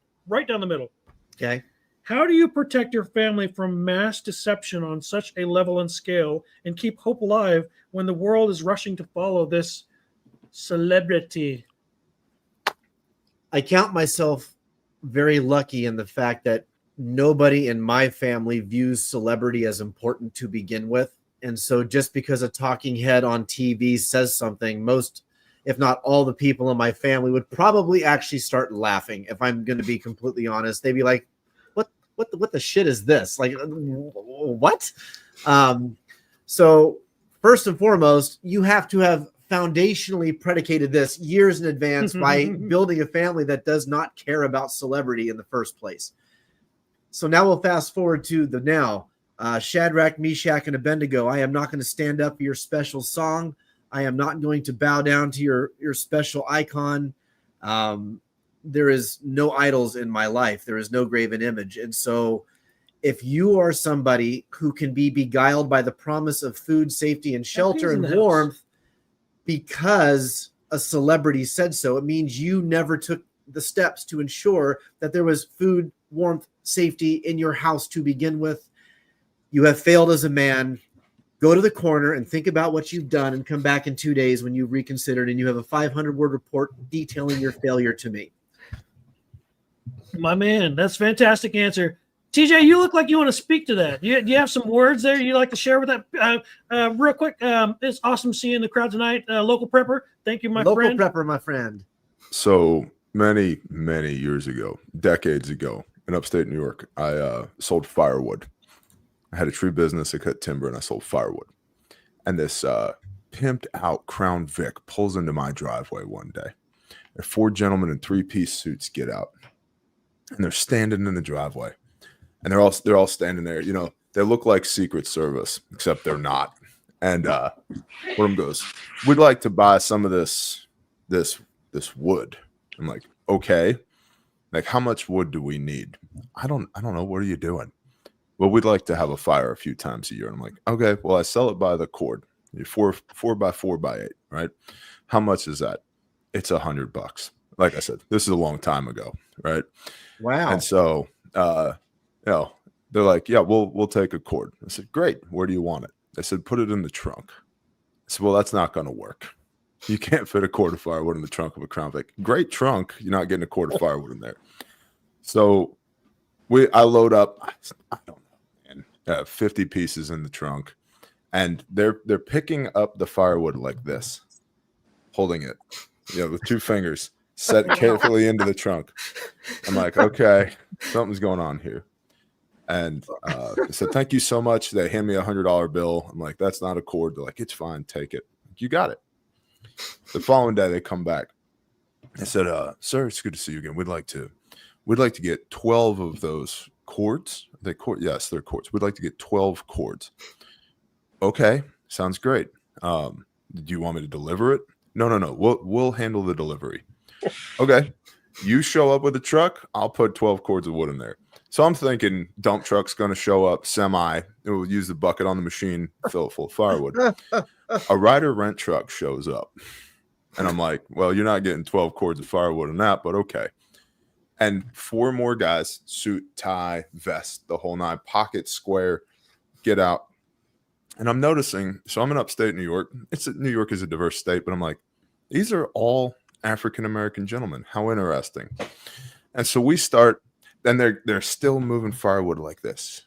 down the middle. Okay. How do you protect your family from mass deception on such a level and scale and keep hope alive when the world is rushing to follow this celebrity? I count myself very lucky in the fact that nobody in my family views celebrity as important to begin with. And so just because a talking head on TV says something, most, if not all the people in my family would probably actually start laughing. If I'm going to be completely honest, they'd be like, what the shit is this? Like, what? So first and foremost, you have to have foundationally predicated this years in advance by building a family that does not care about celebrity in the first place. So now we'll fast forward to the now. Shadrach, Meshach, and Abednego, I am not going to stand up for your special song. I am not going to bow down to your special icon. There is no idols in my life. There is no graven image. And so if you are somebody who can be beguiled by the promise of food, safety, and shelter and warmth because a celebrity said so, it means you never took the steps to ensure that there was food, warmth, safety in your house to begin with. You have failed as a man. Go to the corner and think about what you've done and come back in 2 days when you've reconsidered and you have a 500-word report detailing your failure to me. My man, that's a fantastic answer. TJ, you look like you want to speak to that. Do you have some words there you'd like to share with that? Real quick, it's awesome seeing in the crowd tonight. Local prepper, thank you, my friend. Local prepper, my friend. So many years ago, decades ago, in upstate New York, I sold firewood. I had a tree business. I cut timber and I sold firewood. And this pimped out Crown Vic pulls into my driveway one day. And 4 gentlemen in 3-piece suits get out. And they're standing in the driveway. And they're all standing there. You know, they look like Secret Service, except they're not. And one of them goes, "We'd like to buy some of this wood." I'm like, "Okay. Like, how much wood do we need?" I don't know. What are you doing? "Well, we'd like to have a fire a few times a year." And I'm like, "Okay, well, I sell it by the cord. 4 by 4 by 8, right? How much is that?" "It's $100. Like I said, this is a long time ago, right? Wow. And so, they're like, "Yeah, we'll take a cord." I said, "Great. Where do you want it?" They said, "Put it in the trunk." I said, "Well, that's not going to work. You can't fit a cord of firewood in the trunk of a Crown Vic." "Great trunk. You're not getting a cord of firewood in there." So I load up, I don't know, man, 50 pieces in the trunk, and they're picking up the firewood like this, holding it, with 2 fingers, set carefully into the trunk. I'm like, okay, something's going on here. And they said, "Thank you so much." They hand me a $100 bill. I'm like, "That's not a cord." They're like, "It's fine, take it." "You got it." The following day, they come back. They said, "Sir, it's good to see you again. We'd like to get 12 of those cords." Yes, they're cords. "We'd like to get 12 cords." "Okay, sounds great. Do you want me to deliver it?" No. We'll handle the delivery." "Okay, you show up with a truck. I'll put 12 cords of wood in there." So I'm thinking dump truck's going to show up semi. It will use the bucket on the machine, fill it full of firewood. A Ryder rent truck shows up. And I'm like, well, you're not getting 12 cords of firewood on that, but okay. And 4 more guys, suit, tie, vest, the whole 9, pocket square, get out. And I'm noticing, so I'm in upstate New York. New York is a diverse state, but I'm like, these are all African-American gentlemen. How interesting. And so we start, then they're still moving firewood like this,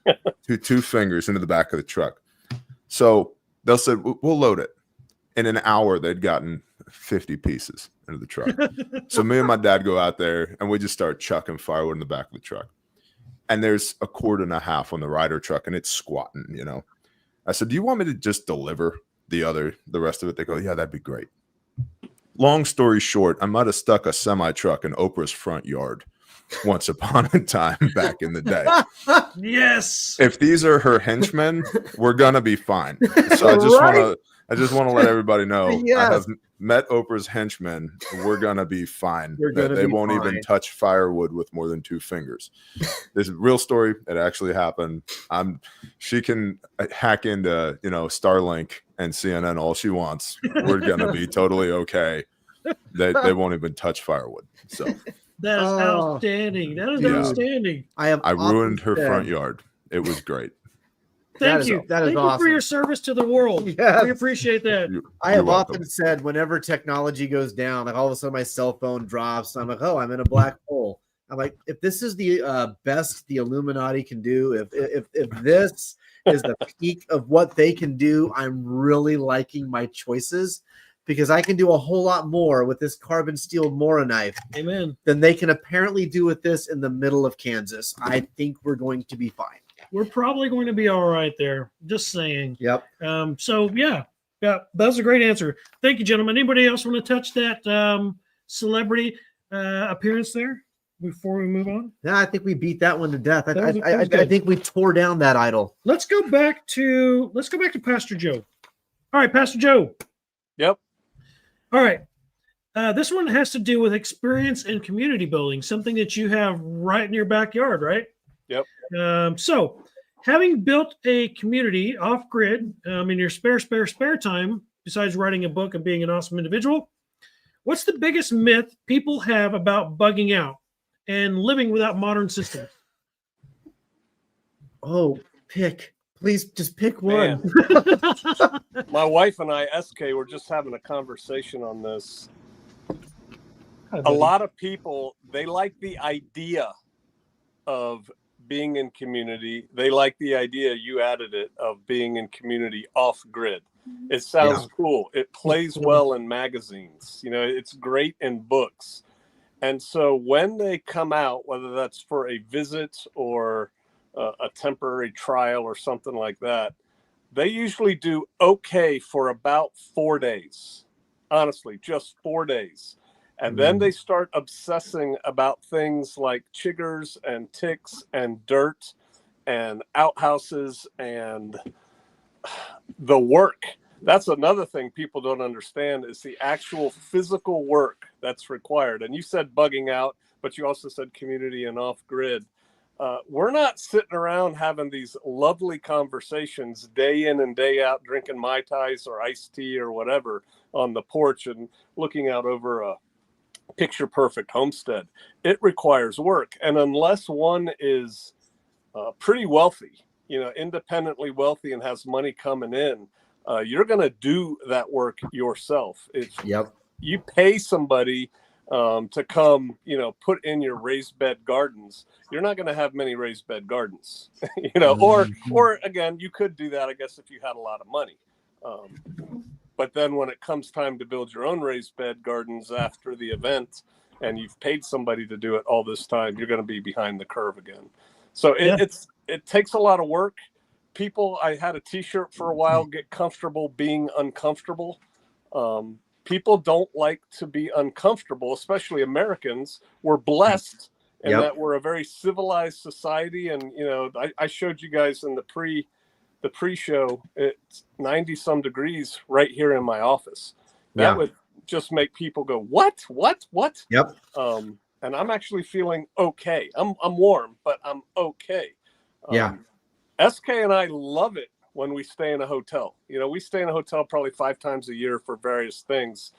2 fingers into the back of the truck. So they'll say, we'll load it. In an hour, they'd gotten 50 pieces into the truck. So me and my dad go out there and we just start chucking firewood in the back of the truck. And there's 1.5 cords on the rider truck and it's squatting, you know. I said, do you want me to just deliver the rest of it? They go, yeah, that'd be great. Long story short, I might have stuck a semi truck in Oprah's front yard once upon a time back in the day. Yes. If these are her henchmen, we're gonna be fine. So I just want to let everybody know I have met Oprah's henchmen. We're gonna be fine. They won't even touch firewood with more than 2 fingers. This is a real story. It actually happened. She can hack into Starlink and CNN all she wants. We're gonna be totally okay. They won't even touch firewood. So that is outstanding. That is outstanding. I ruined her front yard. It was great. Thank you. That is Thank awesome. you for your service to the world. Yes. We appreciate that. I have often said whenever technology goes down, like all of a sudden my cell phone drops, I'm like, oh, I'm in a black hole. I'm like, if this is the best the Illuminati can do, if this is the peak of what they can do, I'm really liking my choices because I can do a whole lot more with this carbon steel Mora knife. Amen. Than they can apparently do with this in the middle of Kansas. I think we're going to be fine. We're probably going to be all right there. Just saying. Yep. So yeah, that was a great answer. Thank you, gentlemen. Anybody else want to touch that celebrity appearance there before we move on? Yeah, I think we beat that one to death. I think we tore down that idol. Let's go back to Pastor Joe. All right, Pastor Joe. Yep. All right. This one has to do with experience in community building, something that you have right in your backyard, right? Yep. So having built a community off grid in your spare time, besides writing a book and being an awesome individual, what's the biggest myth people have about bugging out and living without modern systems? Oh, please just pick one. My wife and I, SK, were just having a conversation on this. A lot of people, they like the idea of being in community. They like the idea, you added it, of being in community off grid. It sounds cool. It plays well in magazines. It's great in books. And so when they come out, whether that's for a visit or a temporary trial or something like that, they usually do okay for about 4 days. Honestly, just 4 days. And then they start obsessing about things like chiggers and ticks and dirt and outhouses and the work. That's another thing people don't understand is the actual physical work that's required. And you said bugging out, but you also said community and off grid. We're not sitting around having these lovely conversations day in and day out, drinking Mai Tais or iced tea or whatever on the porch and looking out over a picture perfect homestead. It requires work. And unless one is pretty wealthy, independently wealthy and has money coming in, you're going to do that work yourself. You pay somebody to come, put in your raised bed gardens. You're not going to have many raised bed gardens, or again, you could do that, I guess, if you had a lot of money. But then when it comes time to build your own raised bed gardens after the event and you've paid somebody to do it all this time, you're going to be behind the curve again. So it takes a lot of work. People, I had a t-shirt for a while, get comfortable being uncomfortable. People don't like to be uncomfortable, especially Americans. We're blessed in that we're a very civilized society. And, I showed you guys in the pre-show, it's 90 some degrees right here in my office. That would just make people go, what? Yep. And I'm actually feeling okay. I'm warm, but I'm okay. SK and I love it when we stay in a hotel. We stay in a hotel probably 5 times a year for various things.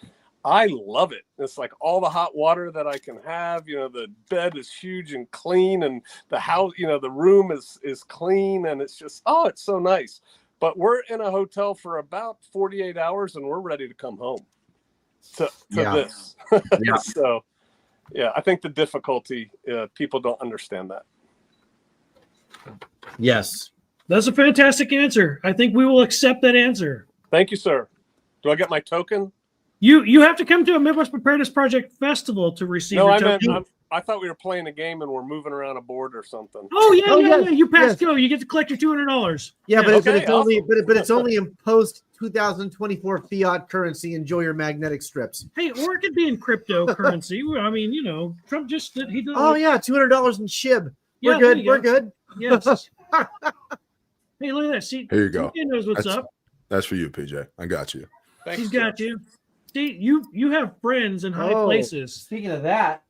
I love it. It's like all the hot water that I can have. You know, the bed is huge and clean, and the house, you know, the room is clean, and it's just, oh, it's so nice. But we're in a hotel for about 48 hours, and we're ready to come home to this. Yeah. So, yeah, I think the difficulty, people don't understand that. Yes. That's a fantastic answer. I think we will accept that answer. Thank you, sir. Do I get my token? You have to come to a Midwest Preparedness Project festival to receive No, your I meant token. I thought we were playing a game and we're moving around a board or something. Oh yeah. yes, You pass yes. go. You get to collect your $200. Yeah, but, Okay, it's only awesome. but it's only in post 2024 fiat currency. Enjoy your magnetic strips. Hey, or it could be in cryptocurrency. I mean, you know, Trump just did. He did. Oh yeah, $200 in SHIB. Yeah, We're there good. you We're go. good. Yes. Hey, look at that. See, Here you go. He knows what's up. That's for you, PJ. I got you. Thanks, He's sir. got you. See, you have friends in high places. Speaking of that,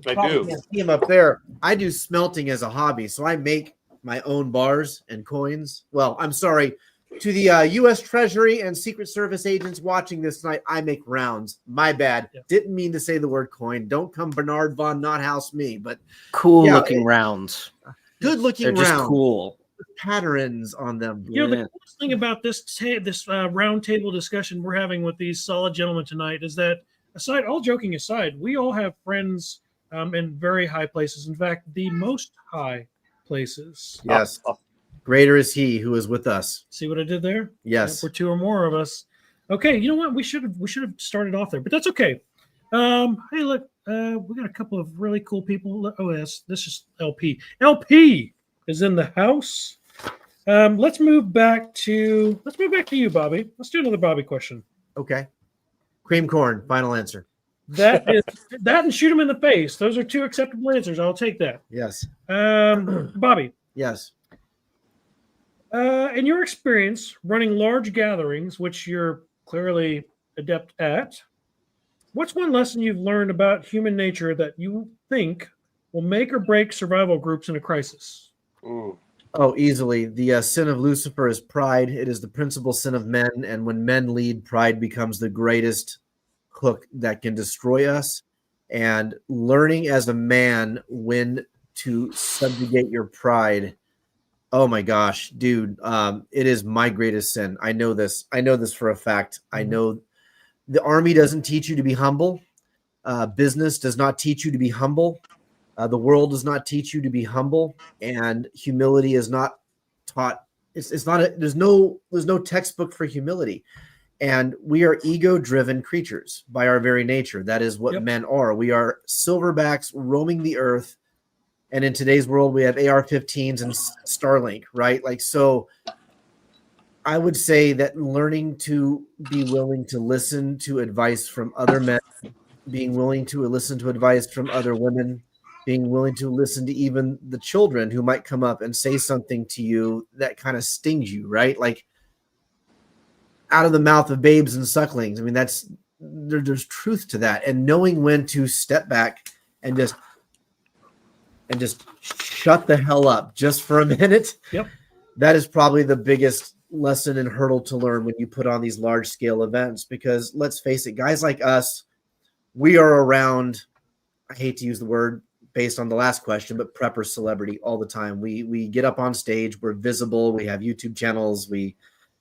I probably do. can't see him up there. I do smelting as a hobby, so I make my own bars and coins. Well, I'm sorry to the U.S. Treasury and Secret Service agents watching this tonight. I make rounds. My bad. Yeah. Didn't mean to say the word coin. Don't come Bernard von Nothouse me, but Cool Yeah, looking rounds. good looking They're just rounds. cool. Patterns on them. You know, the coolest thing about this round table discussion we're having with these solid gentlemen tonight is that, all joking aside, we all have friends in very high places. In fact, the most high places. Yes. Greater is he who is with us. See what I did there? Yes. For two or more of us. Okay, you know what? We should have started off there, but that's okay. Hey, look, we got a couple of really cool people. Oh, yes, this is LP. LP is in the house. Let's move back to you, Bobby. Let's do another Bobby question. Okay. Cream corn. Final answer. That and shoot him in the face. Those are two acceptable answers. I'll take that. Yes. Bobby, Yes. in your experience running large gatherings, which you're clearly adept at, what's one lesson you've learned about human nature that you think will make or break survival groups in a crisis? Oh, easily. The sin of Lucifer is pride. It is the principal sin of men. And when men lead, pride becomes the greatest hook that can destroy us. And learning as a man when to subjugate your pride. Oh my gosh, dude. It is my greatest sin. I know this. I know this for a fact. I know the army doesn't teach you to be humble. Business does not teach you to be humble. The world does not teach you to be humble, and humility is not taught. It's not. There's no textbook for humility, and we are ego-driven creatures by our very nature. That is what men are. We are silverbacks roaming the earth, and in today's world, we have AR-15s and Starlink, right? Like so. I would say that learning to be willing to listen to advice from other men, being willing to listen to advice from other women, being willing to listen to even the children who might come up and say something to you that kind of stings you, right? Like out of the mouth of babes and sucklings. I mean, there's truth to that. And knowing when to step back and just shut the hell up just for a minute. Yep. That is probably the biggest lesson and hurdle to learn when you put on these large scale events, because let's face it, guys like us, we are around, I hate to use the word based on the last question, but prepper celebrity all the time. We get up on stage, we're visible, we have YouTube channels,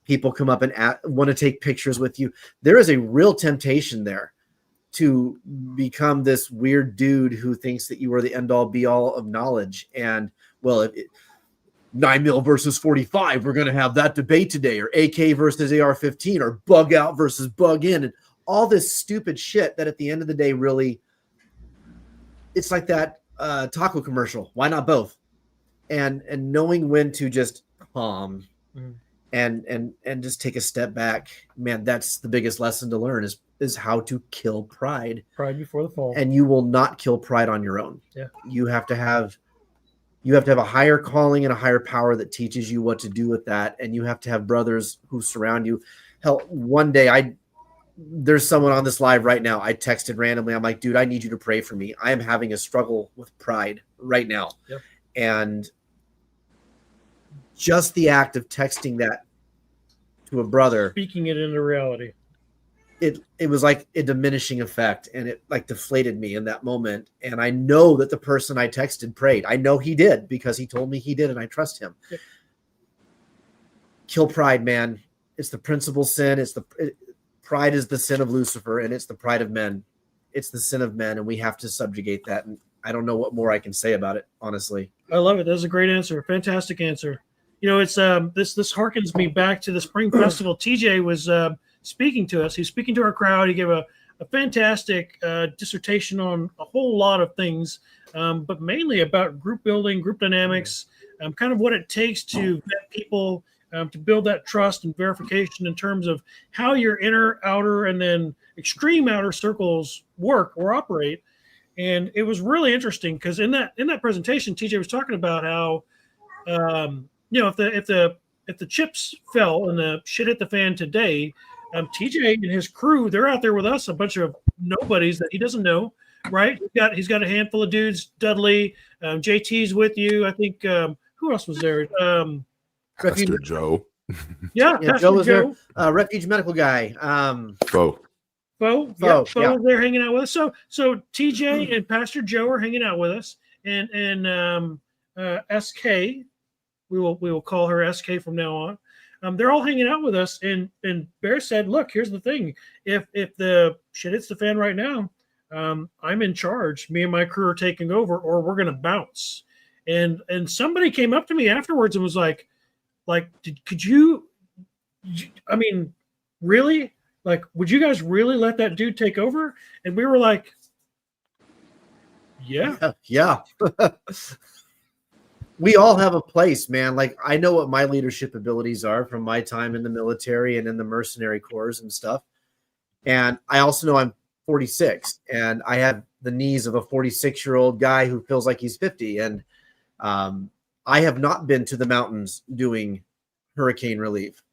people come up and want to take pictures with you. There is a real temptation there to become this weird dude who thinks that you are the end all be all of knowledge. And well, 9mm versus 45, we're going to have that debate today, or AK versus AR-15, or bug out versus bug in, and all this stupid shit that at the end of the day, really, it's like that taco commercial. Why not both? And knowing when to just calm and just take a step back, man, that's the biggest lesson to learn is how to kill pride. Pride before the fall. And you will not kill pride on your own. Yeah. You have to have a higher calling and a higher power that teaches you what to do with that. And you have to have brothers who surround you. Hell, one day there's someone on this live right now. I texted randomly. I'm like, dude, I need you to pray for me. I am having a struggle with pride right now. Yep. And just the act of texting that to a brother, Speaking it into reality. it was like a diminishing effect, and it like deflated me in that moment. And I know that the person I texted prayed. I know he did because he told me he did, and I trust him. Yeah. Kill pride, man. It's the principal sin. Pride is the sin of Lucifer, and it's the pride of men. It's the sin of men, and we have to subjugate that. And I don't know what more I can say about it, honestly. I love it. That was a great answer. Fantastic answer. You know, it's this harkens me back to the spring festival. TJ was speaking to us. He's speaking to our crowd. He gave a fantastic dissertation on a whole lot of things, but mainly about group building, group dynamics, kind of what it takes to vet people, to build that trust and verification in terms of how your inner, outer, and then extreme outer circles work or operate. And it was really interesting because in that presentation, TJ was talking about how, if the chips fell and the shit hit the fan today, TJ and his crew, they're out there with us, a bunch of nobodies that he doesn't know, right? He's got a handful of dudes. Dudley, JT's with you. I think who else was there? Pastor Joe. Yeah, Joe was there. Refuge medical guy. Bo was there hanging out with us. So TJ and Pastor Joe are hanging out with us, and SK, we will call her SK from now on. They're all hanging out with us, and Bear said, "Look, here's the thing: if the shit hits the fan right now, I'm in charge. Me and my crew are taking over, or we're gonna bounce." And somebody came up to me afterwards and was like, could you? I mean, really? Like, would you guys really let that dude take over? And we were like, yeah. We all have a place, man. Like, I know what my leadership abilities are from my time in the military and in the mercenary corps and stuff. And I also know I'm 46 and I have the knees of a 46-year-old guy who feels like he's 50. And I have not been to the mountains doing hurricane relief.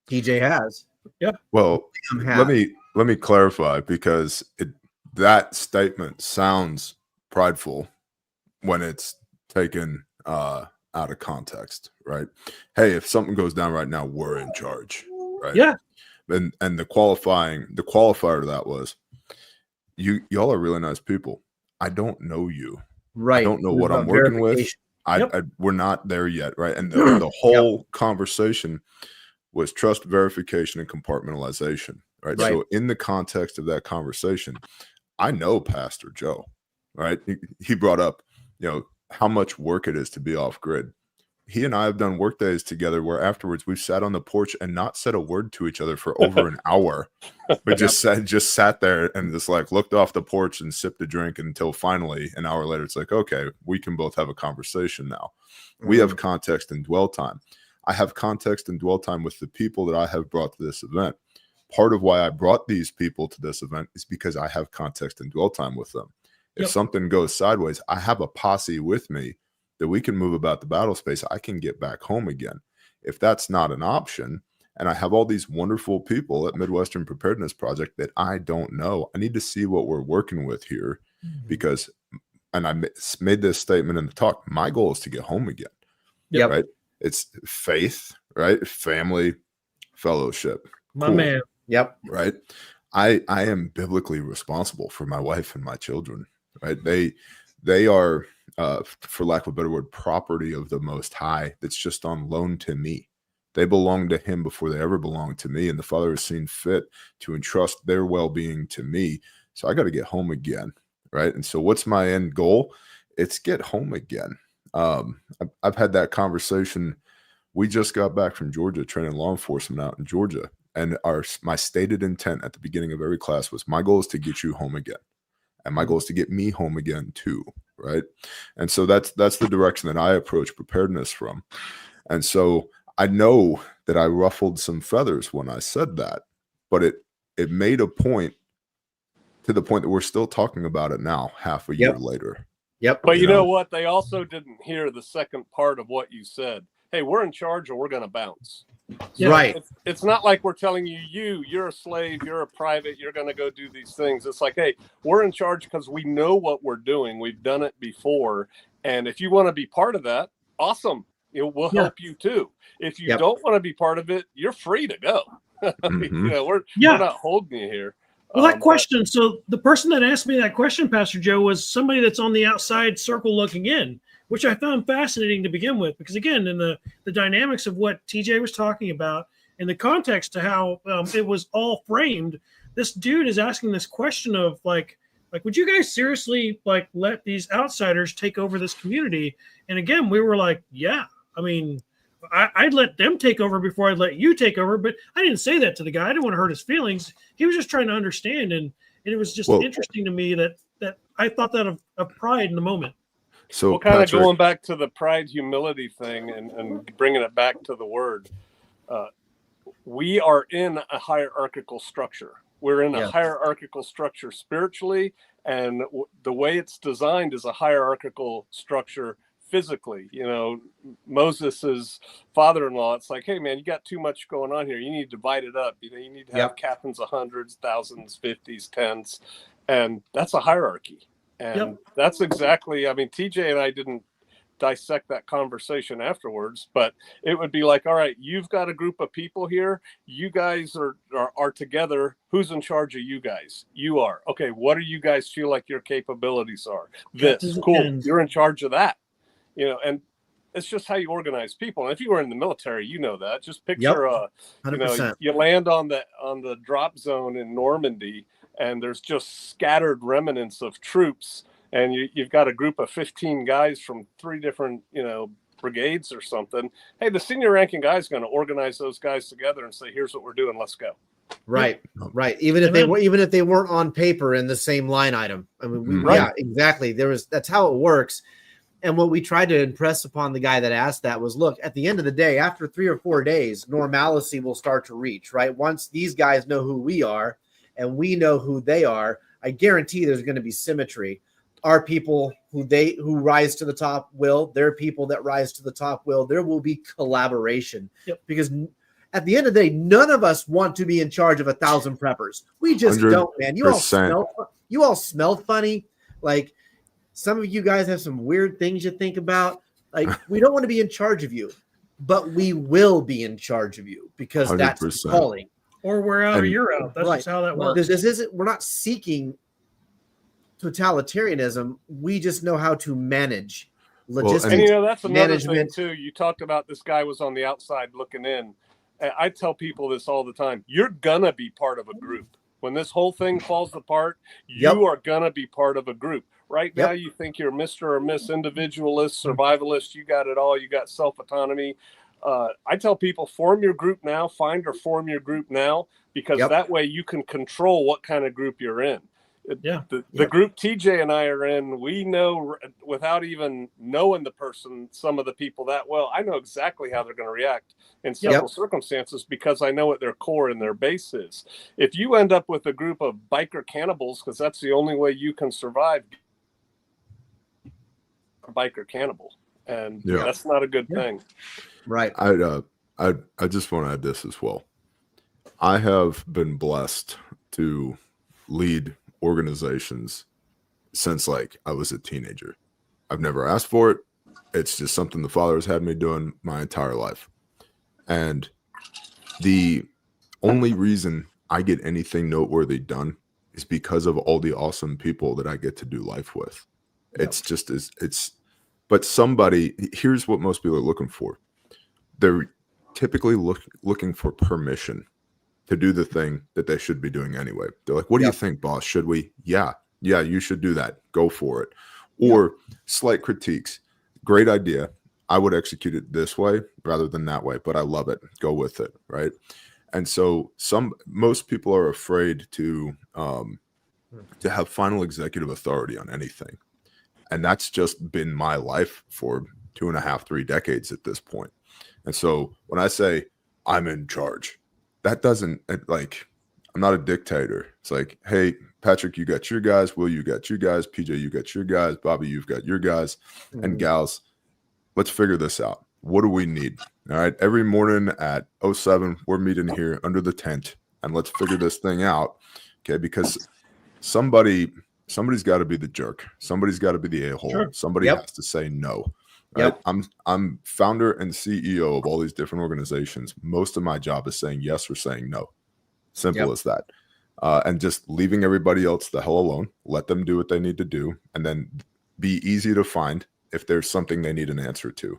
TJ has. Yeah. Well, let me clarify, because that statement sounds prideful when it's taken out of context, right? Hey, if something goes down right now, we're in charge, right? Yeah. And the qualifier to that was, y'all are really nice people. I don't know you. Right. I don't know what I'm working with. We're not there yet, right? And the whole conversation was trust, verification, and compartmentalization, right? So in the context of that conversation, I know Pastor Joe, right? He brought up, how much work it is to be off grid. He and I have done work days together where afterwards we've sat on the porch and not said a word to each other for over an hour, but just sat there and just like looked off the porch and sipped a drink until finally an hour later, it's like, okay, we can both have a conversation now. We have context and dwell time. I have context and dwell time with the people that I have brought to this event. Part of why I brought these people to this event is because I have context and dwell time with them. If something goes sideways, I have a posse with me that we can move about the battle space. I can get back home again. If that's not an option, and I have all these wonderful people at Midwestern Preparedness Project that I don't know, I need to see what we're working with here, because, and I made this statement in the talk, my goal is to get home again. Yep. Right? It's faith, right? Family, fellowship. My man. Yep. Right? I am biblically responsible for my wife and my children, right? They are, for lack of a better word, property of the Most High that's just on loan to me. They belong to him before they ever belonged to me, and the Father has seen fit to entrust their well-being to me. So I got to get home again, right? And so what's my end goal? It's get home again. I've had that conversation. We just got back from Georgia, training law enforcement out in Georgia, and my stated intent at the beginning of every class was, my goal is to get you home again, and my goal is to get me home again too, right? And so that's the direction that I approach preparedness from. And so I know that I ruffled some feathers when I said that, but it made a point, to the point that we're still talking about it now, half a year later. Yep. But you know what? They also didn't hear the second part of what you said. Hey, we're in charge or we're going to bounce. So right. It's not like we're telling you're a slave, you're a private, you're going to go do these things. It's like, hey, we're in charge because we know what we're doing. We've done it before. And if you want to be part of that, awesome. We'll help you too. If you don't want to be part of it, you're free to go. We're not holding you here. Well, that question. So the person that asked me that question, Pastor Joe, was somebody that's on the outside circle looking in, which I found fascinating to begin with, because again, in the dynamics of what TJ was talking about, in the context to how it was all framed, this dude is asking this question of like, would you guys seriously like let these outsiders take over this community? And again, we were like, yeah. I mean, I'd let them take over before I'd let you take over. But I didn't say that to the guy. I didn't want to hurt his feelings. He was just trying to understand. And it was just interesting to me that I thought that of pride in the moment. So well, kind of going back to the pride humility thing and bringing it back to the word, we are in a hierarchical structure. We're in a hierarchical structure spiritually, and the way it's designed is a hierarchical structure physically. You know, Moses's father-in-law, it's like, hey man, you got too much going on here. You need to divide it up. You know, you need to have captains of hundreds, thousands, 50s, 10s, and that's a hierarchy. And that's exactly, I mean, TJ and I didn't dissect that conversation afterwards, but it would be like, all right, you've got a group of people here. You guys are together. Who's in charge of you guys? You are. Okay, what do you guys feel like your capabilities are? This. Cool. You're in charge of that. You know, and it's just how you organize people. And if you were in the military, you know that. Just picture, 100%. You know, you land on the drop zone in Normandy, and there's just scattered remnants of troops, and you've got a group of 15 guys from 3 different, you know, brigades or something. Hey, the senior ranking guy is going to organize those guys together and say, "Here's what we're doing. Let's go." Right. Even if they weren't on paper in the same line item. I mean, yeah, exactly. That's how it works. And what we tried to impress upon the guy that asked that was, look, at the end of the day, after 3 or 4 days, normalcy will start to reach, right? Once these guys know who we are and we know who they are, I guarantee there's going to be symmetry. Our people who rise to the top will, their people that rise to the top will, there will be collaboration. Because at the end of the day, none of us want to be in charge of 1,000 preppers. We just don't, man. You all smell funny. Like, some of you guys have some weird things you think about. Like, we don't want to be in charge of you, but we will be in charge of you because 100%. That's calling. Or we're out or you're out. That's just how that works. We're not seeking totalitarianism. We just know how to manage logistics. And you know, that's another thing too. You talked about this guy was on the outside looking in. I tell people this all the time. You're gonna be part of a group. When this whole thing falls apart, you are gonna be part of a group. Right now, you think you're Mr. or Miss Individualist, Survivalist. You got it all. You got self-autonomy. I tell people, form your group now. Find or form your group now, because that way you can control what kind of group you're in. The group TJ and I are in, we know without even knowing the person, some of the people that well, I know exactly how they're going to react in several circumstances because I know what their core and their base is. If you end up with a group of biker cannibals, because that's the only way you can survive, biker cannibal, and that's not a good thing. Right. I just want to add this as well. I have been blessed to lead organizations since like I was a teenager. I've never asked for it. It's just something the Father has had me doing my entire life. And the only reason I get anything noteworthy done is because of all the awesome people that I get to do life with. It's just but somebody, here's what most people are looking for. They're typically looking for permission to do the thing that they should be doing anyway. They're like, what do you think, boss? Should we? Yeah, you should do that. Go for it. Or slight critiques. Great idea. I would execute it this way rather than that way, but I love it. Go with it, right? And so most people are afraid to have final executive authority on anything. And that's just been my life for 2.5, 3 decades at this point. And so when I say I'm in charge, that doesn't, like, I'm not a dictator. It's like, hey, Patrick, you got your guys. Will, you got your guys. PJ, you got your guys. Bobby, you've got your guys. And gals, let's figure this out. What do we need? All right. Every morning at 07, we're meeting here under the tent, and let's figure this thing out. Okay. Because somebody's got to be the jerk. Somebody's got to be the a-hole. Somebody has to say no. Right? I'm founder and CEO of all these different organizations. Most of my job is saying yes or saying no. Simple as that. and just leaving everybody else the hell alone. Let them do what they need to do, and then be easy to find if there's something they need an answer to.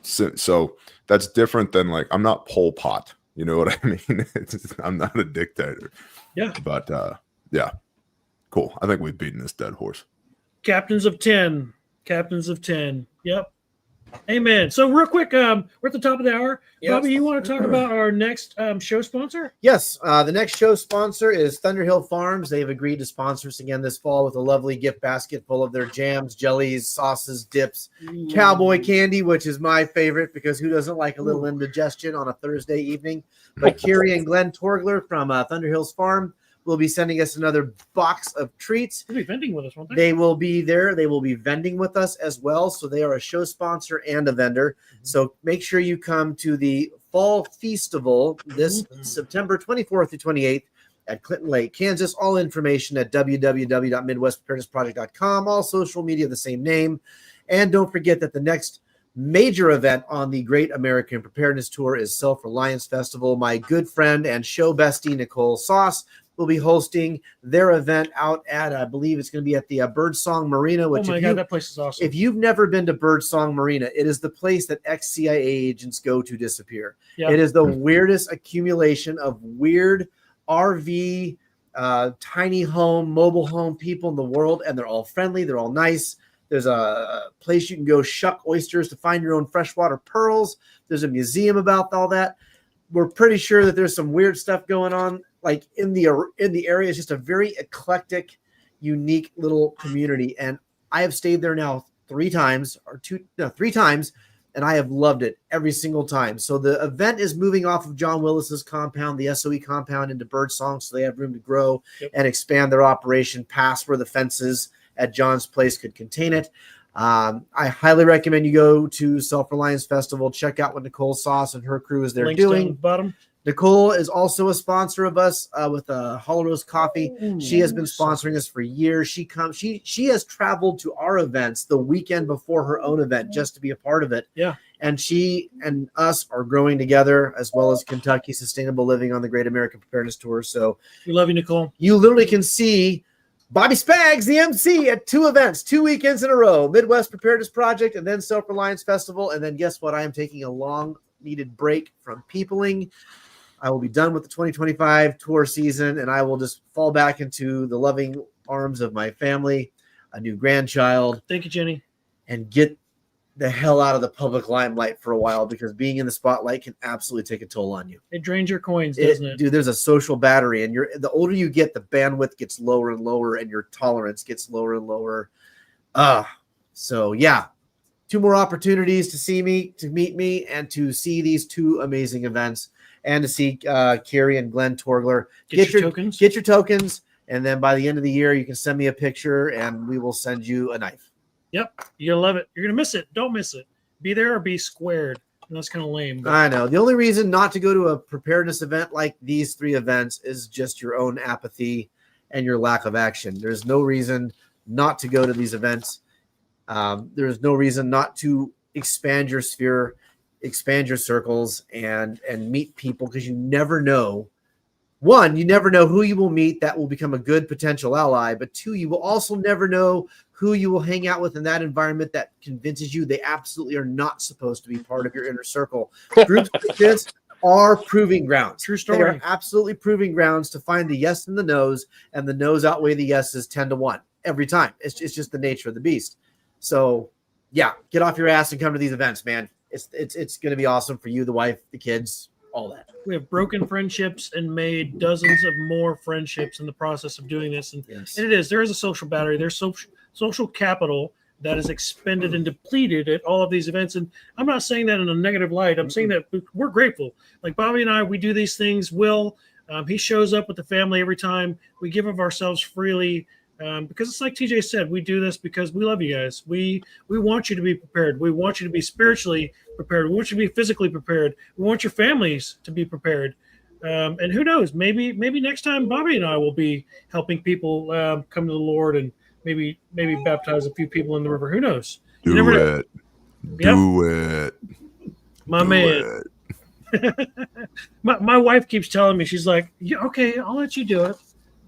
So that's different than like, I'm not Pol Pot. You know what I mean? I'm not a dictator. Yeah. But yeah, cool. I think we've beaten this dead horse. Captains of 10. Captains of 10. Yep. Amen. So real quick, we're at the top of the hour. Yes. Bobby, you want to talk about our next show sponsor? Yes. The next show sponsor is Thunderhill Farms. They've agreed to sponsor us again this fall with a lovely gift basket full of their jams, jellies, sauces, dips, cowboy candy, which is my favorite because who doesn't like a little indigestion on a Thursday evening? But Carrie and Glenn Torgler from Thunderhill's Farm will be sending us another box of treats. They'll be vending with us, won't they? They will be there. They will be vending with us as well. So they are a show sponsor and a vendor. So make sure you come to the Fall Festival this September 24th to 28th at Clinton Lake, Kansas. All information at www.midwestpreparednessproject.com. All social media, the same name. And don't forget that the next major event on the Great American Preparedness Tour is Self-Reliance Festival. My good friend and show bestie, Nicole Sauce, will be hosting their event out at, I believe it's going to be at the Birdsong Marina. Which, oh my God, that place is awesome. If you've never been to Birdsong Marina, it is the place that ex-CIA agents go to disappear. Yeah. It is the weirdest accumulation of weird RV, tiny home, mobile home people in the world, and they're all friendly. They're all nice. There's a place you can go shuck oysters to find your own freshwater pearls. There's a museum about all that. We're pretty sure that there's some weird stuff going on. Like in the area, it's just a very eclectic, unique little community. And I have stayed there now three times, and I have loved it every single time. So the event is moving off of John Willis's compound, the SOE compound, into Birdsong, so they have room to grow and expand their operation past where the fences at John's place could contain it. I highly recommend you go to Self-Reliance Festival. Check out what Nicole Sauce and her crew is there doing. Bottom. Nicole is also a sponsor of us with Hollow Rose Coffee. She has been sponsoring us for years. She has traveled to our events the weekend before her own event just to be a part of it. Yeah. And she and us are growing together, as well as Kentucky Sustainable Living on the Great American Preparedness Tour. So we love you, Nicole. You literally can see Bobby Spags, the MC, at two events, 2 weekends in a row, Midwest Preparedness Project and then Self-Reliance Festival. And then guess what? I am taking a long needed break from peopling. I will be done with the 2025 tour season, and I will just fall back into the loving arms of my family, a new grandchild. Thank you, Jenny. And get the hell out of the public limelight for a while, because being in the spotlight can absolutely take a toll on you. It drains your coins, doesn't it? Dude, there's a social battery, and the older you get, the bandwidth gets lower and lower, and your tolerance gets lower and lower. So yeah. 2 more opportunities to see me, to meet me, and to see these 2 amazing events, and to see Carrie and Glenn Torgler. Get your tokens. Get your tokens, and then by the end of the year, you can send me a picture, and we will send you a knife. Yep, you're gonna love it. You're gonna miss it. Don't miss it. Be there or be squared. And that's kind of lame. But I know. The only reason not to go to a preparedness event like these 3 events is just your own apathy and your lack of action. There's no reason not to go to these events. There's no reason not to expand your sphere, expand your circles, and meet people, because you never know. 1, you never know who you will meet that will become a good potential ally. But 2, you will also never know who you will hang out with in that environment that convinces you they absolutely are not supposed to be part of your inner circle. Groups like this are proving grounds. True story. They are absolutely proving grounds to find the yes and the no's, and the no's outweigh the yeses 10-1 every time. It's just the nature of the beast. So, yeah, get off your ass and come to these events, man. It's going to be awesome for you, the wife, the kids, all that. We have broken friendships and made dozens of more friendships in the process of doing this. And, Yes. and there is a social battery. There's social capital that is expended and depleted at all of these events. And I'm not saying that in a negative light. I'm saying that we're grateful. Like Bobby and I, we do these things. Will, he shows up with the family every time. We give of ourselves freely. Because it's like TJ said, we do this because we love you guys. We want you to be prepared. We want you to be spiritually prepared. We want you to be physically prepared. We want your families to be prepared. And who knows? Maybe next time Bobby and I will be helping people come to the Lord, and maybe baptize a few people in the river. Who knows? Do it. Yep. Do it. My Do man. it. My wife keeps telling me, she's like, yeah, okay, I'll let you do it.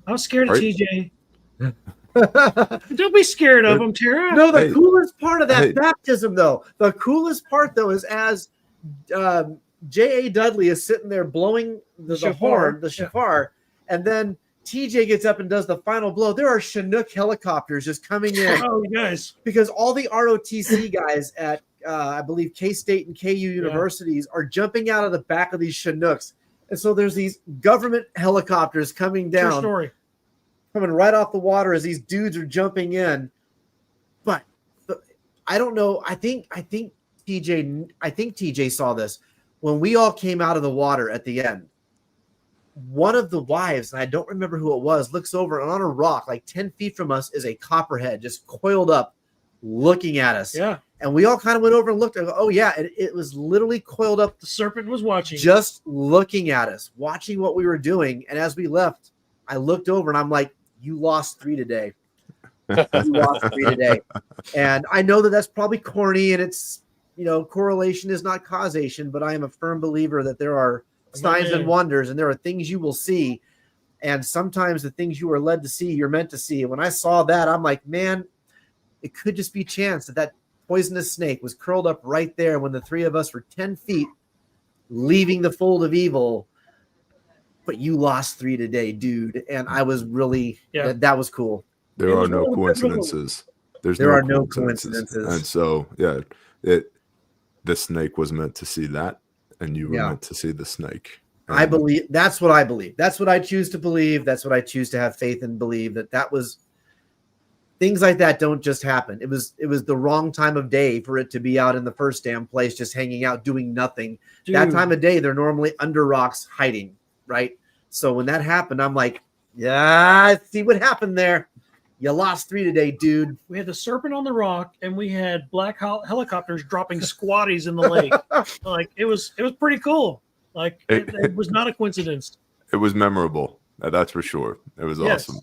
I was scared of Right. TJ. Don't be scared of him, Tara. No, the Hey. coolest part of that Hey. baptism, though, the coolest part, though, is as J.A. Dudley is sitting there blowing the Shofar. horn, the shofar, and then TJ gets up and does the final blow. There are Chinook helicopters just coming in Oh, you guys. because all the ROTC guys at, I believe, K-State and KU universities are jumping out of the back of these Chinooks. And so there's these government helicopters coming True down, story. coming right off the water as these dudes are jumping in. But I don't know. I think TJ saw this when we all came out of the water at the end. One of the wives, and I don't remember who it was, looks over, and on a rock like 10 feet from us is a copperhead just coiled up looking at us. Yeah. And we all kind of went over and looked and go, oh yeah, it was literally coiled up The serpent was watching. just looking at us, watching what we were doing. And as we left, I looked over and I'm like, you lost 3 today. You lost 3 today. And I know that that's probably corny and it's, correlation is not causation, but I am a firm believer that there are signs and wonders and there are things you will see. And sometimes the things you are led to see, you're meant to see. And when I saw that, I'm like, man, it could just be chance that poisonous snake was curled up right there when the 3 of us were 10 feet leaving the fold of evil. But you lost 3 today, dude. And I was really, that was cool. There are no coincidences. There are no coincidences. And so, the snake was meant to see that, and you were meant to see the snake. I believe that's what I believe. That's what I choose to believe. That's what I choose to have faith and believe that was things like that don't just happen. It was the wrong time of day for it to be out in the first damn place, just hanging out, doing nothing. Dude. That time of day, they're normally under rocks hiding, right? So when that happened, I'm like, yeah, I see what happened there. You lost 3 today, dude. We had the serpent on the rock, and we had black helicopters dropping squatties in the lake. Like it was pretty cool. Like it was not a coincidence. It was memorable. That's for sure. It was awesome.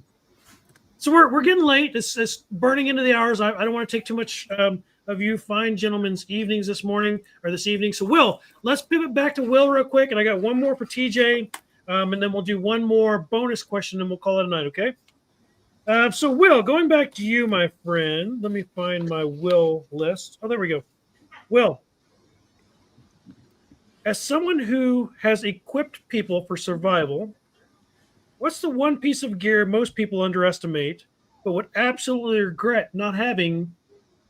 So we're getting late. It's burning into the hours. I don't want to take too much of you fine gentlemen's evenings this morning or this evening. So Will, let's pivot back to Will real quick, and I got one more for TJ, and then we'll do one more bonus question, and we'll call it a night. Okay. So Will, going back to you, my friend. Let me find my Will list. Oh, there we go. Will, as someone who has equipped people for survival, what's the one piece of gear most people underestimate, but would absolutely regret not having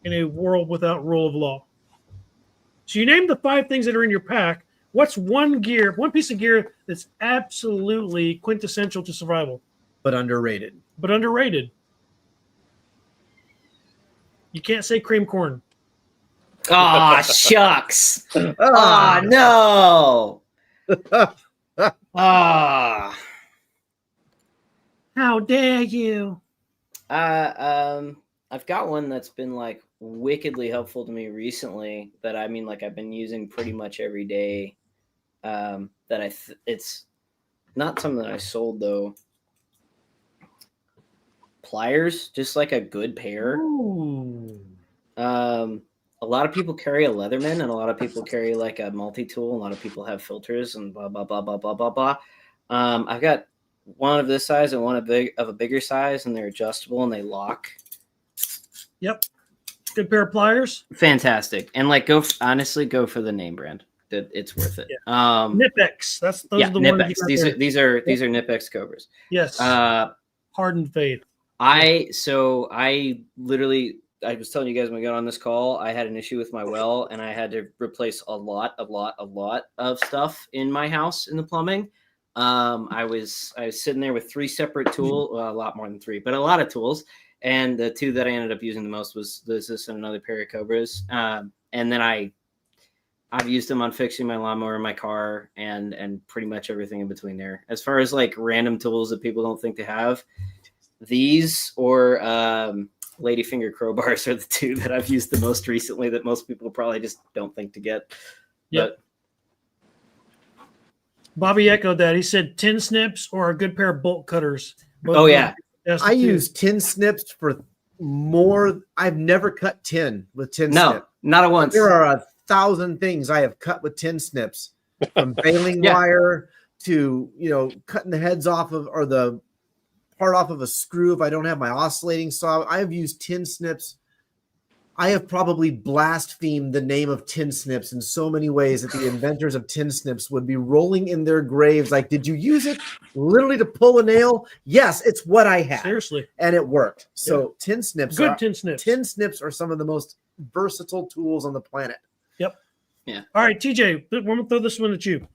in a world without rule of law? So you named the 5 things that are in your pack. What's one piece of gear that's absolutely quintessential to survival? But underrated. You can't say cream corn. Oh, shucks. Oh, no. Ah. How dare you? I've got one that's been like wickedly helpful to me recently that I've been using pretty much every day. It's not something that I sold though. Pliers, just like a good pair. Ooh. A lot of people carry a Leatherman, and a lot of people carry like a multi-tool. A lot of people have filters and blah blah blah blah blah blah blah. I've got one of this size and one of a bigger size, and they're adjustable and they lock. Yep, good pair of pliers. Fantastic, and go for the name brand. It's worth it. Yeah. Nipex. Those are the Nipex. ones. These are Nipex Cobras. Yes. Hardened faith. I was telling you guys when we got on this call, I had an issue with my well, and I had to replace a lot of stuff in my house in the plumbing. I was sitting there with 3 separate tools, well, a lot more than 3, but a lot of tools. And the 2 that I ended up using the most was this and another pair of Cobras. And then I've used them on fixing my lawnmower in my car and pretty much everything in between there. As far as random tools that people don't think they have, these or ladyfinger crowbars are the 2 that I've used the most recently that most people probably just don't think to get. Yep. Bobby echoed that. He said tin snips or a good pair of bolt cutters. Oh, yeah. I use tin snips for more. I've never cut tin with tin snip. No, not at once. There are 1,000 things I have cut with tin snips. from baling Yeah. wire to, cutting the heads off of, or the part off of a screw if I don't have my oscillating saw. I have used tin snips. I have probably blasphemed the name of tin snips in so many ways that the inventors of tin snips would be rolling in their graves like, did you use it literally to pull a nail? Yes, it's what I had. Seriously. And it worked. So tin snips Tin snips. Tin snips are some of the most versatile tools on the planet. Yep. Yeah. All right, TJ, I'm going to throw this one at you.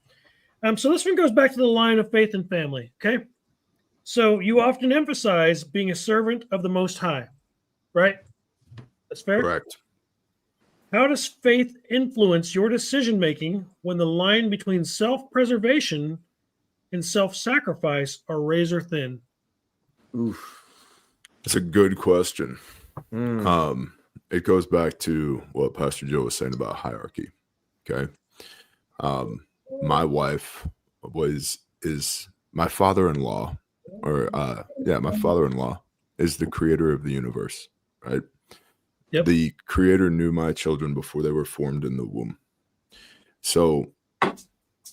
So this one goes back to the line of faith and family, okay? So you often emphasize being a servant of the Most High, right? That's fair? Correct. How does faith influence your decision-making when the line between self-preservation and self-sacrifice are razor thin? Oof. It's a good question. It goes back to what Pastor Joe was saying about hierarchy. Okay. My wife is my father-in-law, my father-in-law is the creator of the universe, right? Yep. The creator knew my children before they were formed in the womb. So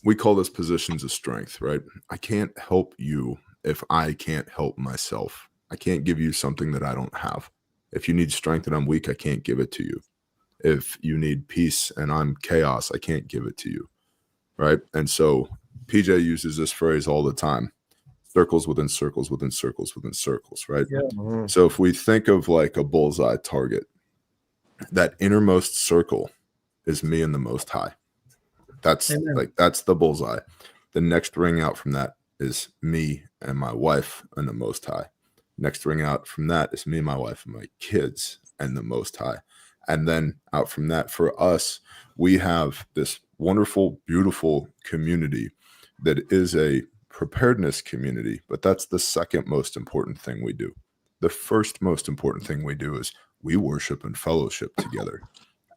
we call this positions of strength, right? I can't help you if I can't help myself. I can't give you something that I don't have. If you need strength and I'm weak, I can't give it to you. If you need peace and I'm chaos, I can't give it to you, right? And so PJ uses this phrase all the time: circles within circles within circles within circles, right? Yeah. So if we think of like a bullseye target, that innermost circle is me and the Most High. That's the bullseye. The next ring out from that is me and my wife and the Most High. Next ring out from that is me and my wife and my kids and the Most High. And then out from that, for us, we have this wonderful, beautiful community that is a preparedness community, but that's the second most important thing we do. The first most important thing we do is we worship and fellowship together.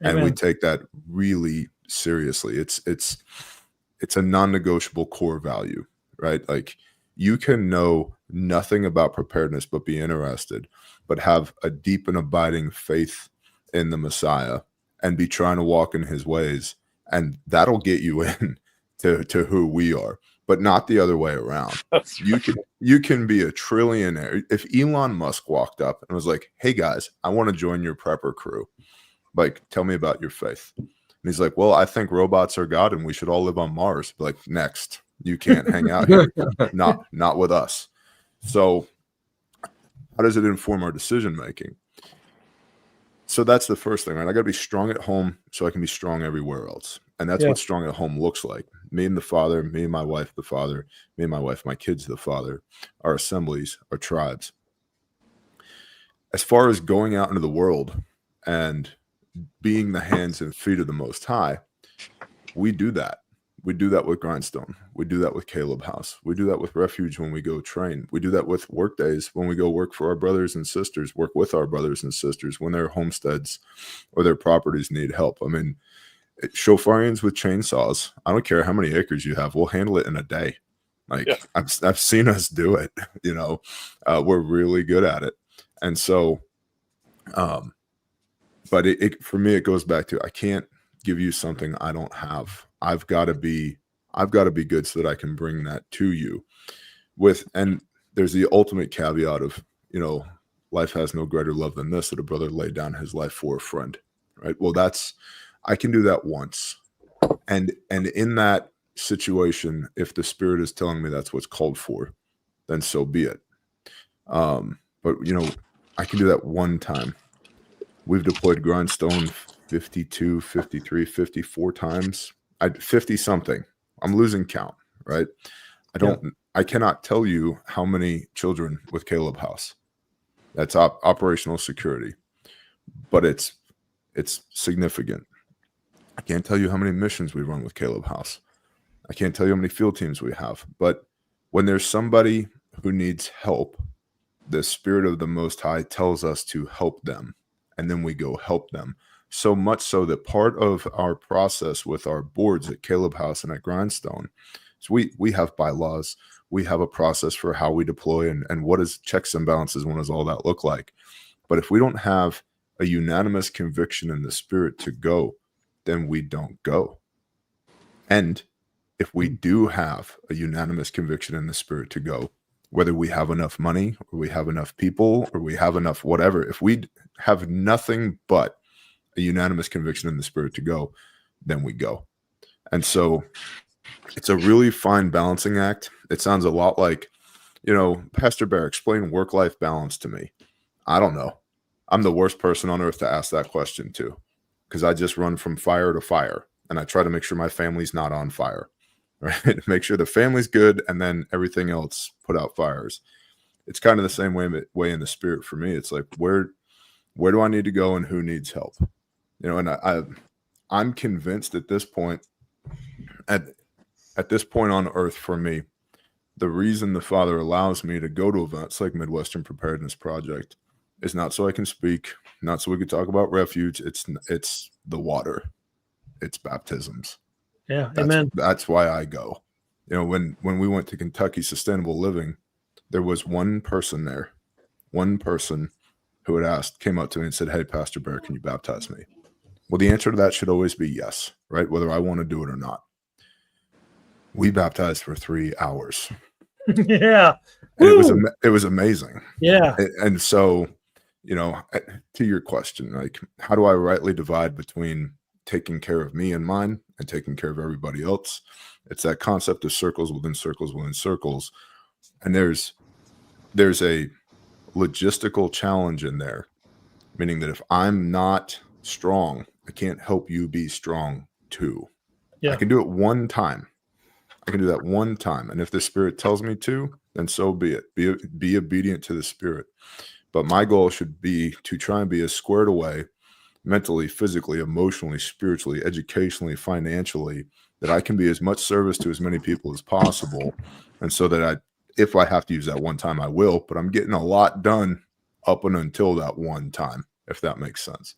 Amen. And we take that really seriously. It's a non-negotiable core value, right? Like, you can know nothing about preparedness but be interested, but have a deep and abiding faith in the Messiah and be trying to walk in his ways, and that'll get you in to who we are, but not the other way around. You can be a trillionaire. If Elon Musk walked up and was like, "Hey guys, I want to join your prepper crew. Like, tell me about your faith." And he's like, "Well, I think robots are God and we should all live on Mars." Like, next, you can't hang out here. Not with us. So how does it inform our decision making? So that's the first thing, right? I got to be strong at home so I can be strong everywhere else. And that's what strong at home looks like. Me and the Father, me and my wife, the Father, me and my wife, my kids, the Father, our assemblies, our tribes. As far as going out into the world and being the hands and feet of the Most High, we do that. We do that with Grindstone. We do that with Caleb House. We do that with Refuge when we go train. We do that with work days when we go work for our brothers and sisters, work with our brothers and sisters when their homesteads or their properties need help. I mean, shofarians with chainsaws, I don't care how many acres you have, we'll handle it in a day. Like, I've seen us do it, we're really good at it. And so, but for me, it goes back to, I can't give you something I don't have. I've got to be good so that I can bring that to you and there's the ultimate caveat of, life has no greater love than this, that a brother laid down his life for a friend, right? Well, I can do that once. And in that situation, if the Spirit is telling me that's what's called for, then so be it. But I can do that one time. We've deployed Grindstone 52, 53, 54 times. 50 something. I'm losing count, right? I cannot tell you how many children with Caleb House. That's operational security, but it's significant. I can't tell you how many missions we run with Caleb House. I can't tell you how many field teams we have, but when there's somebody who needs help, the Spirit of the Most High tells us to help them, and then we go help them. So much so that part of our process with our boards at Caleb House and at Grindstone is we have bylaws. We have a process for how we deploy and what is checks and balances. What does all that look like? But if we don't have a unanimous conviction in the Spirit to go, then we don't go. And if we do have a unanimous conviction in the spirit to go, whether we have enough money or we have enough people or we have enough whatever, if we have nothing but a unanimous conviction in the spirit to go, then we go. And so it's a really fine balancing act. It sounds a lot like, Pastor Bear, explain work-life balance to me. I don't know. I'm the worst person on earth to ask that question to, because I just run from fire to fire, and I try to make sure my family's not on fire, right? Make sure the family's good, and then everything else put out fires. It's kind of the same way in the spirit for me. It's like, where do I need to go, and who needs help? And I'm convinced at this point, at this point on earth for me, the reason the Father allows me to go to events like Midwestern Preparedness Project is not so I can speak, not so we can talk about refuge. It's the water. It's baptisms. Yeah, amen. That's why I go. When we went to Kentucky Sustainable Living, there was one person there, one person who came up to me and said, "Hey, Pastor Bear, can you baptize me?" Well, the answer to that should always be yes, right? Whether I want to do it or not. We baptized for 3 hours. Yeah. And it was amazing. Yeah. And so, to your question, like, how do I rightly divide between taking care of me and mine and taking care of everybody else? It's that concept of circles within circles within circles. And there's a logistical challenge in there, meaning that if I'm not strong, I can't help you be strong too. Yeah. I can do it one time. I can do that one time. And if the Spirit tells me to, then so be it. Be obedient to the Spirit. But my goal should be to try and be as squared away mentally, physically, emotionally, spiritually, educationally, financially, that I can be as much service to as many people as possible. And so that if I have to use that one time, I will, but I'm getting a lot done up and until that one time, if that makes sense.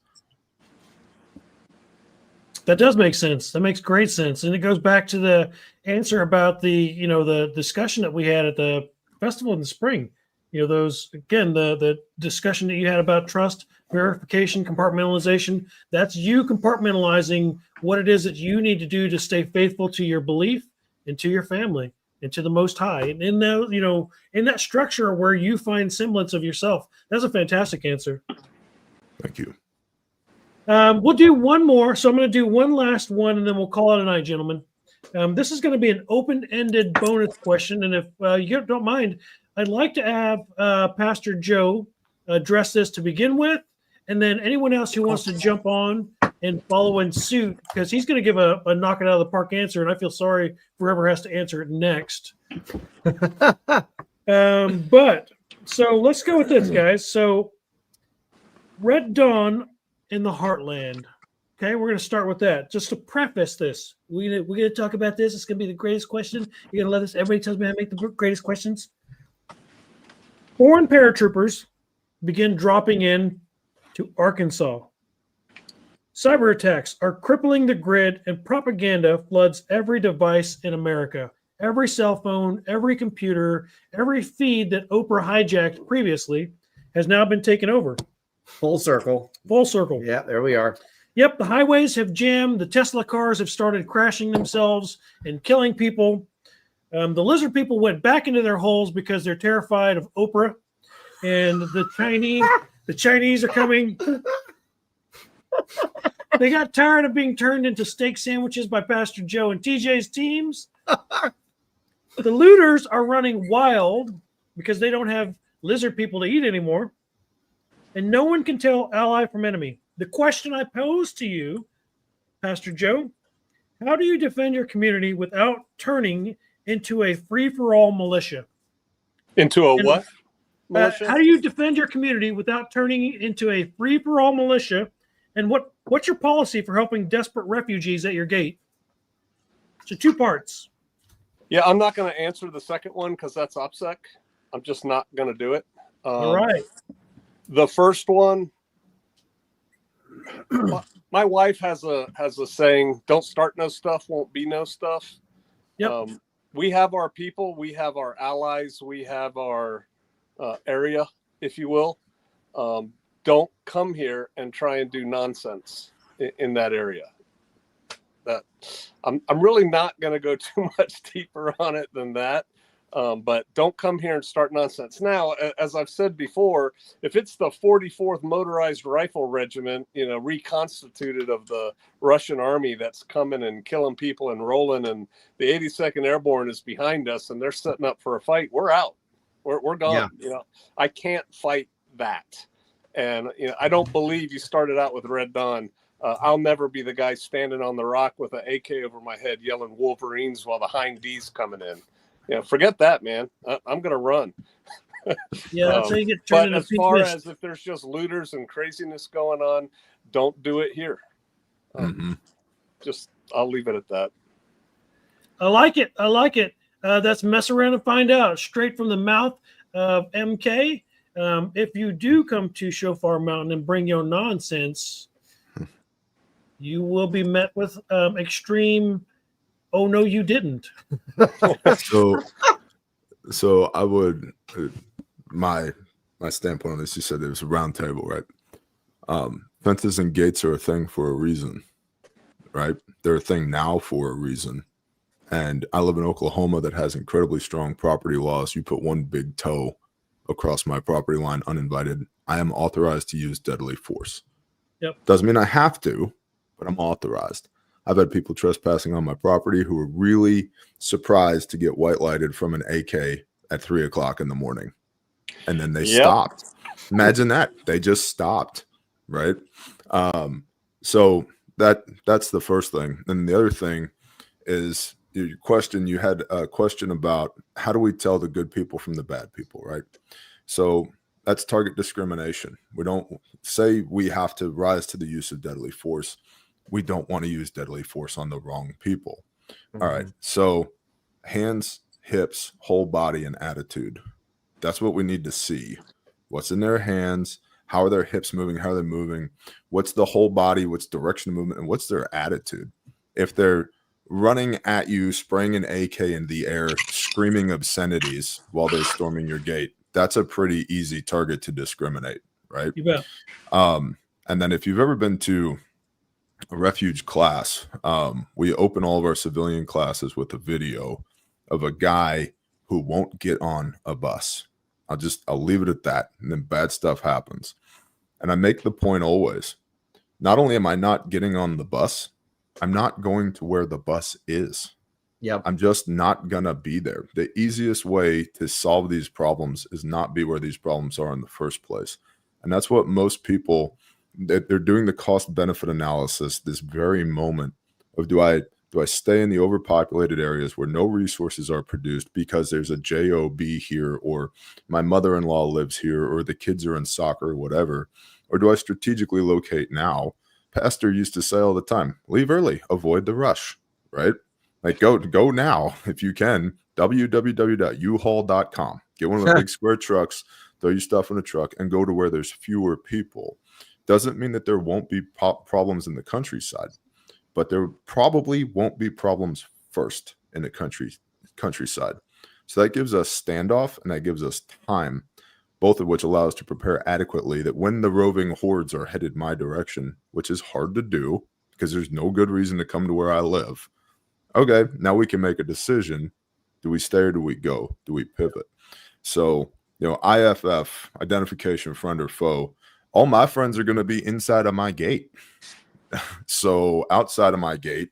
That does make sense. That makes great sense. And it goes back to the answer about the discussion that we had at the festival in the spring. The discussion that you had about trust, verification, compartmentalization, that's you compartmentalizing what it is that you need to do to stay faithful to your belief and to your family and to the Most High. And in that structure where you find semblance of yourself. That's a fantastic answer. Thank you. We'll do one more. So I'm going to do one last one, and then we'll call it a night, gentlemen. This is going to be an open-ended bonus question. And if you don't mind, I'd like to have Pastor Joe address this to begin with, and then anyone else who wants to jump on and follow in suit, because he's going to give a knock it out of the park answer, and I feel sorry for whoever has to answer it next. But so let's go with this, guys. So Red Dawn in the Heartland. Okay, we're going to start with that. Just to preface this, we're going to talk about this. It's going to be the greatest question. You're going to let us. Everybody tells me how to make the greatest questions. Foreign paratroopers begin dropping in to Arkansas. Cyber attacks are crippling the grid, and propaganda floods every device in America. Every cell phone, every computer, every feed that Oprah hijacked previously has now been taken over. Full circle. Full circle. Yeah, there we are. Yep, the highways have jammed. The Tesla cars have started crashing themselves and killing people. The lizard people went back into their holes because they're terrified of Oprah. And the Chinese are coming. They got tired of being turned into steak sandwiches by Pastor Joe and TJ's teams. The looters are running wild because they don't have lizard people to eat anymore. And no one can tell ally from enemy. The question I pose to you, Pastor Joe, how do you defend your community without turning into a free-for-all militia? Into a what? Militia? How do you defend your community without turning into a free-for-all militia? And what's your policy for helping desperate refugees at your gate? So 2 parts. Yeah, I'm not going to answer the second one because that's OPSEC. I'm just not going to do it. All right. The first one, my wife has a saying, don't start no stuff, won't be no stuff. Yep. We have our people, we have our allies, we have our area, if you will. Don't come here and try and do nonsense in that area. that I'm really not going to go too much deeper on it than that. But don't come here and start nonsense. Now, as I've said before, if it's the 44th Motorized Rifle Regiment, reconstituted of the Russian army that's coming and killing people and rolling, and the 82nd Airborne is behind us and they're setting up for a fight, we're out. We're gone. Yeah. I can't fight that. And I don't believe you started out with Red Dawn. I'll never be the guy standing on the rock with an AK over my head yelling Wolverines while the Hind D's coming in. Forget that, man. I'm going to run. Yeah, that's how you get turned But into as Pete far Mist. as if there's just looters and craziness going on, don't do it here. I'll leave it at that. I like it. That's mess around and find out. Straight from the mouth of MK. If you do come to Shofar Mountain and bring your nonsense, you will be met with extreme. Oh no, you didn't. So I would my standpoint on this. You said it was a round table, right? Fences and gates are a thing for a reason, right? They're a thing now for a reason. And I live in Oklahoma that has incredibly strong property laws. You put one big toe across my property line uninvited, I am authorized to use deadly force. Yep. Doesn't mean I have to, but I'm authorized. I've had people trespassing on my property who were really surprised to get white lighted from an AK at 3:00 in the morning. And then they stopped. Imagine that. They just stopped. Right. So that's the first thing. And the other thing is your question. You had a question about how do we tell the good people from the bad people, right? So that's target discrimination. We don't say we have to rise to the use of deadly force. We don't want to use deadly force on the wrong people. All right. So hands, hips, whole body, and attitude. That's what we need to see. What's in their hands? How are their hips moving? How are they moving? What's the whole body? What's direction of movement? And what's their attitude? If they're running at you, spraying an AK in the air, screaming obscenities while they're storming your gate, that's a pretty easy target to discriminate, right? You bet. And then if you've ever been to a refuge class, we open all of our civilian classes with a video of a guy who won't get on a bus. I'll leave it at that. And then bad stuff happens. And I make the point always, not only am I not getting on the bus, I'm not going to where the bus is. Yep. I'm just not going to be there. The easiest way to solve these problems is not be where these problems are in the first place. And that's what most people, they're doing the cost benefit analysis this very moment of do I stay in the overpopulated areas where no resources are produced because there's a job here, or my mother-in-law lives here, or the kids are in soccer or whatever, or do I strategically locate now? Pastor used to say all the time, leave early, avoid the rush, right? Like go now if you can. www.uhaul.com. Get one of the big square trucks, throw your stuff in a truck, and go to where there's fewer people. Doesn't mean that there won't be problems in the countryside, but there probably won't be problems first in the countryside. So that gives us standoff and that gives us time, both of which allow us to prepare adequately that when the roving hordes are headed my direction, which is hard to do because there's no good reason to come to where I live. Okay, now we can make a decision. Do we stay or do we go? Do we pivot? So, IFF, identification, friend or foe, all my friends are going to be inside of my gate. So outside of my gate,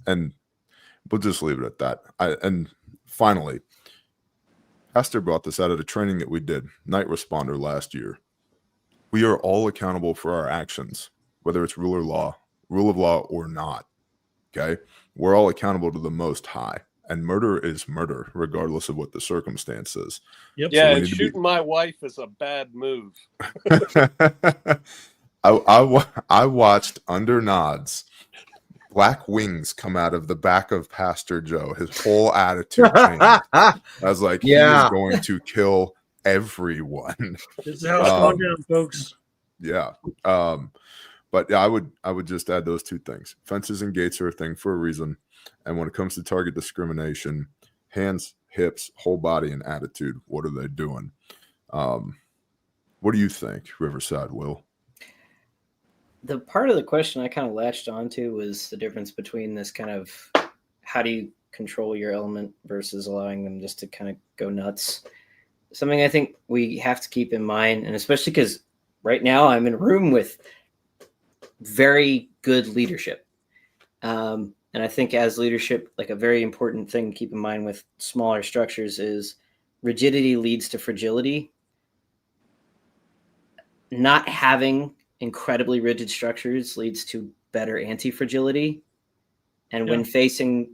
and we'll just leave it at that. And finally, Pastor brought this out at a training that we did, night responder last year. We are all accountable for our actions, whether it's rule of law or not. Okay. We're all accountable to the Most High, and murder is murder, regardless of what the circumstance is. Yep. Yeah. So and shooting my wife is a bad move. I watched under nods black wings come out of the back of Pastor Joe. His whole attitude changed. I was like, he is going to kill everyone. This is how it's going down, folks. Yeah. But yeah, I would just add those two things. Fences and gates are a thing for a reason. And when it comes to target discrimination, hands, hips, whole body, and attitude, what are they doing? What do you think, Riverside Will? The part of the question I kind of latched onto was the difference between this kind of how do you control your element versus allowing them just to kind of go nuts. Something I think we have to keep in mind, and especially because right now I'm in a room with very good leadership. And I think as leadership, like a very important thing to keep in mind with smaller structures is rigidity leads to fragility. Not having incredibly rigid structures leads to better anti-fragility. And when facing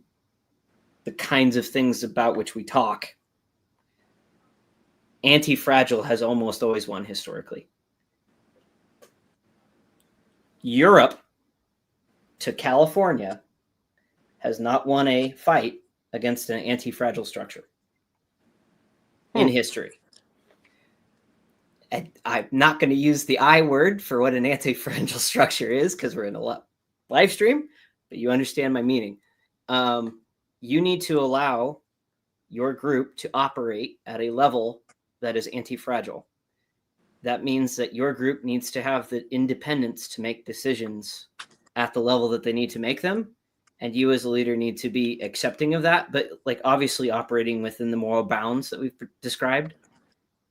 the kinds of things about which we talk, anti-fragile has almost always won historically. Europe to California has not won a fight against an anti-fragile structure in history. And I'm not going to use the I word for what an anti-fragile structure is because we're in a live stream, but you understand my meaning. You need to allow your group to operate at a level that is anti-fragile. That means that your group needs to have the independence to make decisions at the level that they need to make them. And you as a leader need to be accepting of that, but like obviously operating within the moral bounds that we've described.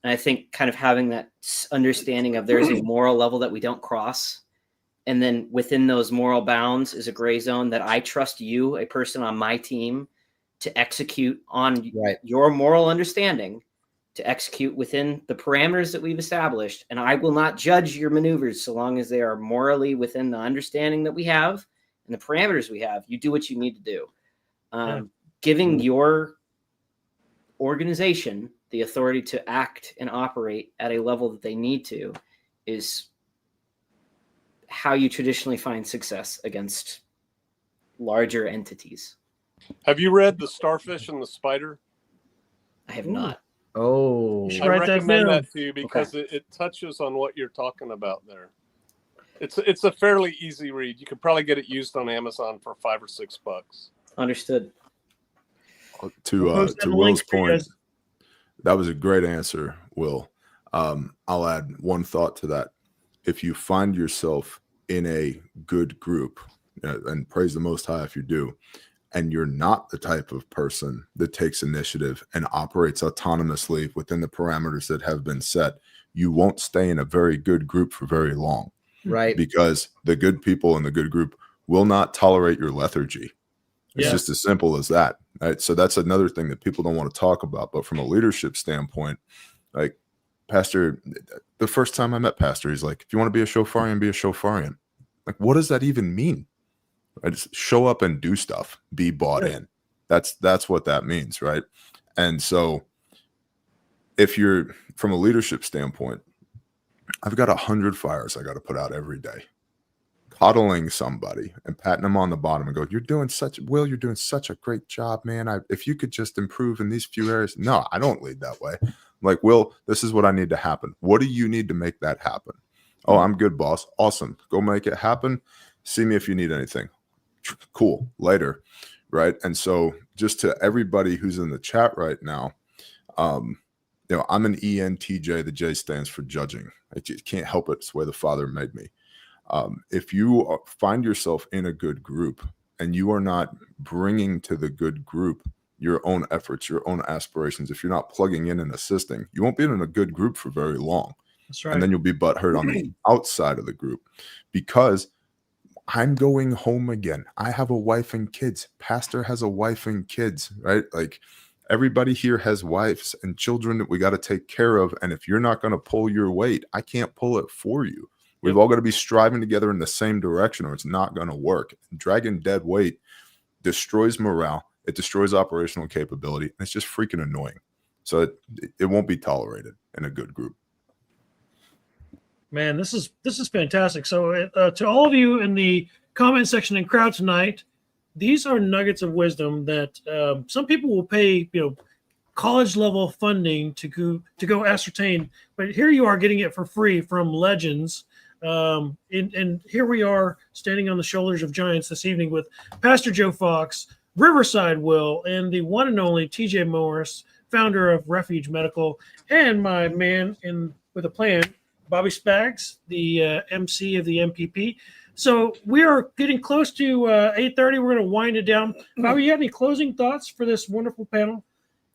And I think kind of having that understanding of there's a moral level that we don't cross. And then within those moral bounds is a gray zone that I trust you, a person on my team, to execute on your moral understanding, to execute within the parameters that we've established. And I will not judge your maneuvers so long as they are morally within the understanding that we have and the parameters we have. You do what you need to do. Giving your organization the authority to act and operate at a level that they need to is how you traditionally find success against larger entities. Have you read The Starfish and the Spider? I have not. Oh, I recommend that to you because it touches on what you're talking about there. It's a fairly easy read. You could probably get it used on Amazon for $5 or $6. Understood. To Will's point, that was a great answer, Will. I'll add one thought to that. If you find yourself in a good group, and praise the Most High if you do, and you're not the type of person that takes initiative and operates autonomously within the parameters that have been set, you won't stay in a very good group for very long. Right. Because the good people in the good group will not tolerate your lethargy. It's just as simple as that. Right? So that's another thing that people don't want to talk about. But from a leadership standpoint, like Pastor, the first time I met Pastor, he's like, if you want to be a shofarian, be a shofarian. Like, what does that even mean? Right? Just show up and do stuff, be bought in. That's what that means, right? And so if you're from a leadership standpoint, I've got 100 fires I got to put out every day. Coddling somebody and patting them on the bottom and go, you're doing such a great job, man. If you could just improve in these few areas. No, I don't lead that way. I'm like, Will, this is what I need to happen. What do you need to make that happen? Oh, I'm good, boss. Awesome. Go make it happen. See me if you need anything. Cool. Later. Right. And so just to everybody who's in the chat right now, I'm an ENTJ. The J stands for judging. I just can't help it. It's the way the Father made me. If you find yourself in a good group and you are not bringing to the good group your own efforts, your own aspirations, if you're not plugging in and assisting, you won't be in a good group for very long. That's right. And then you'll be butthurt on the outside of the group because I'm going home again. I have a wife and kids. Pastor has a wife and kids, right? Like everybody here has wives and children that we got to take care of. And if you're not going to pull your weight, I can't pull it for you. We've all got to be striving together in the same direction or it's not going to work. Dragging dead weight destroys morale. It destroys operational capability. And it's just freaking annoying. So it won't be tolerated in a good group. Man, this is fantastic. So to all of you in the comment section and crowd tonight, these are nuggets of wisdom that some people will pay, college level funding to go ascertain. But here you are getting it for free from legends. And here we are standing on the shoulders of giants this evening with Pastor Joe Fox, Riverside Will, and the one and only TJ Morris, founder of Refuge Medical, and my man with a plan, Bobby Spags, the MC of the MPP. So we are getting close to 8:30. We're going to wind it down. Bobby, you have any closing thoughts for this wonderful panel?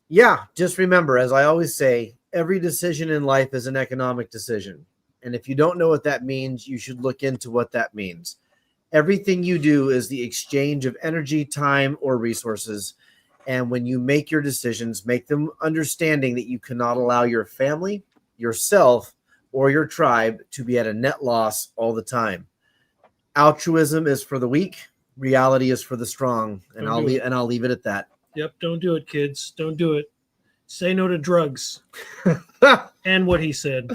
Yeah, just remember, as I always say, every decision in life is an economic decision. And if you don't know what that means, you should look into what that means. Everything you do is the exchange of energy, time, or resources. And when you make your decisions, make them understanding that you cannot allow your family, yourself, or your tribe to be at a net loss all the time. Altruism is for the weak. Reality is for the strong. And I'll leave it at that. Yep, don't do it, kids. Don't do it. Say no to drugs. And what he said.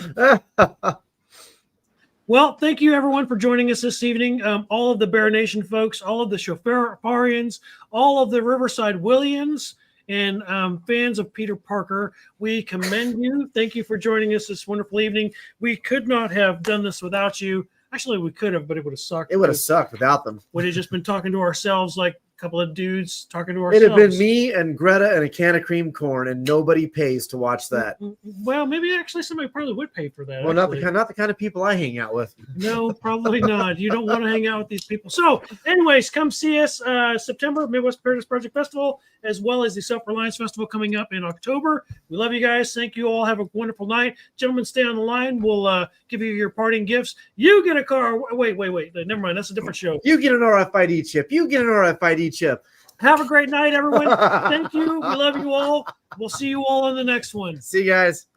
Well, thank you, everyone, for joining us this evening. All of the Bear Nation folks, all of the Chauffeurians, all of the Riverside Williams, and fans of Peter Parker, we commend you. Thank you for joining us this wonderful evening. We could not have done this without you. Actually, we could have, but it would have sucked. It would have sucked without them. We'd have just been talking to ourselves like a couple of dudes talking to ourselves. It'd have been me and Greta and a can of cream corn, and nobody pays to watch that. Well, maybe actually somebody probably would pay for that. Well, not the kind of people I hang out with. No, probably not. You don't want to hang out with these people. So, anyways, come see us September, Midwest Preparedness Project Festival, as well as the Self-Reliance Festival coming up in October. We love you guys. Thank you all. Have a wonderful night. Gentlemen, stay on the line. We'll give you your parting gifts. You get a car. Wait. Never mind. That's a different show. You get an RFID chip. You get an RFID chip. Have a great night, everyone. Thank you. We love you all. We'll see you all on the next one. See you guys.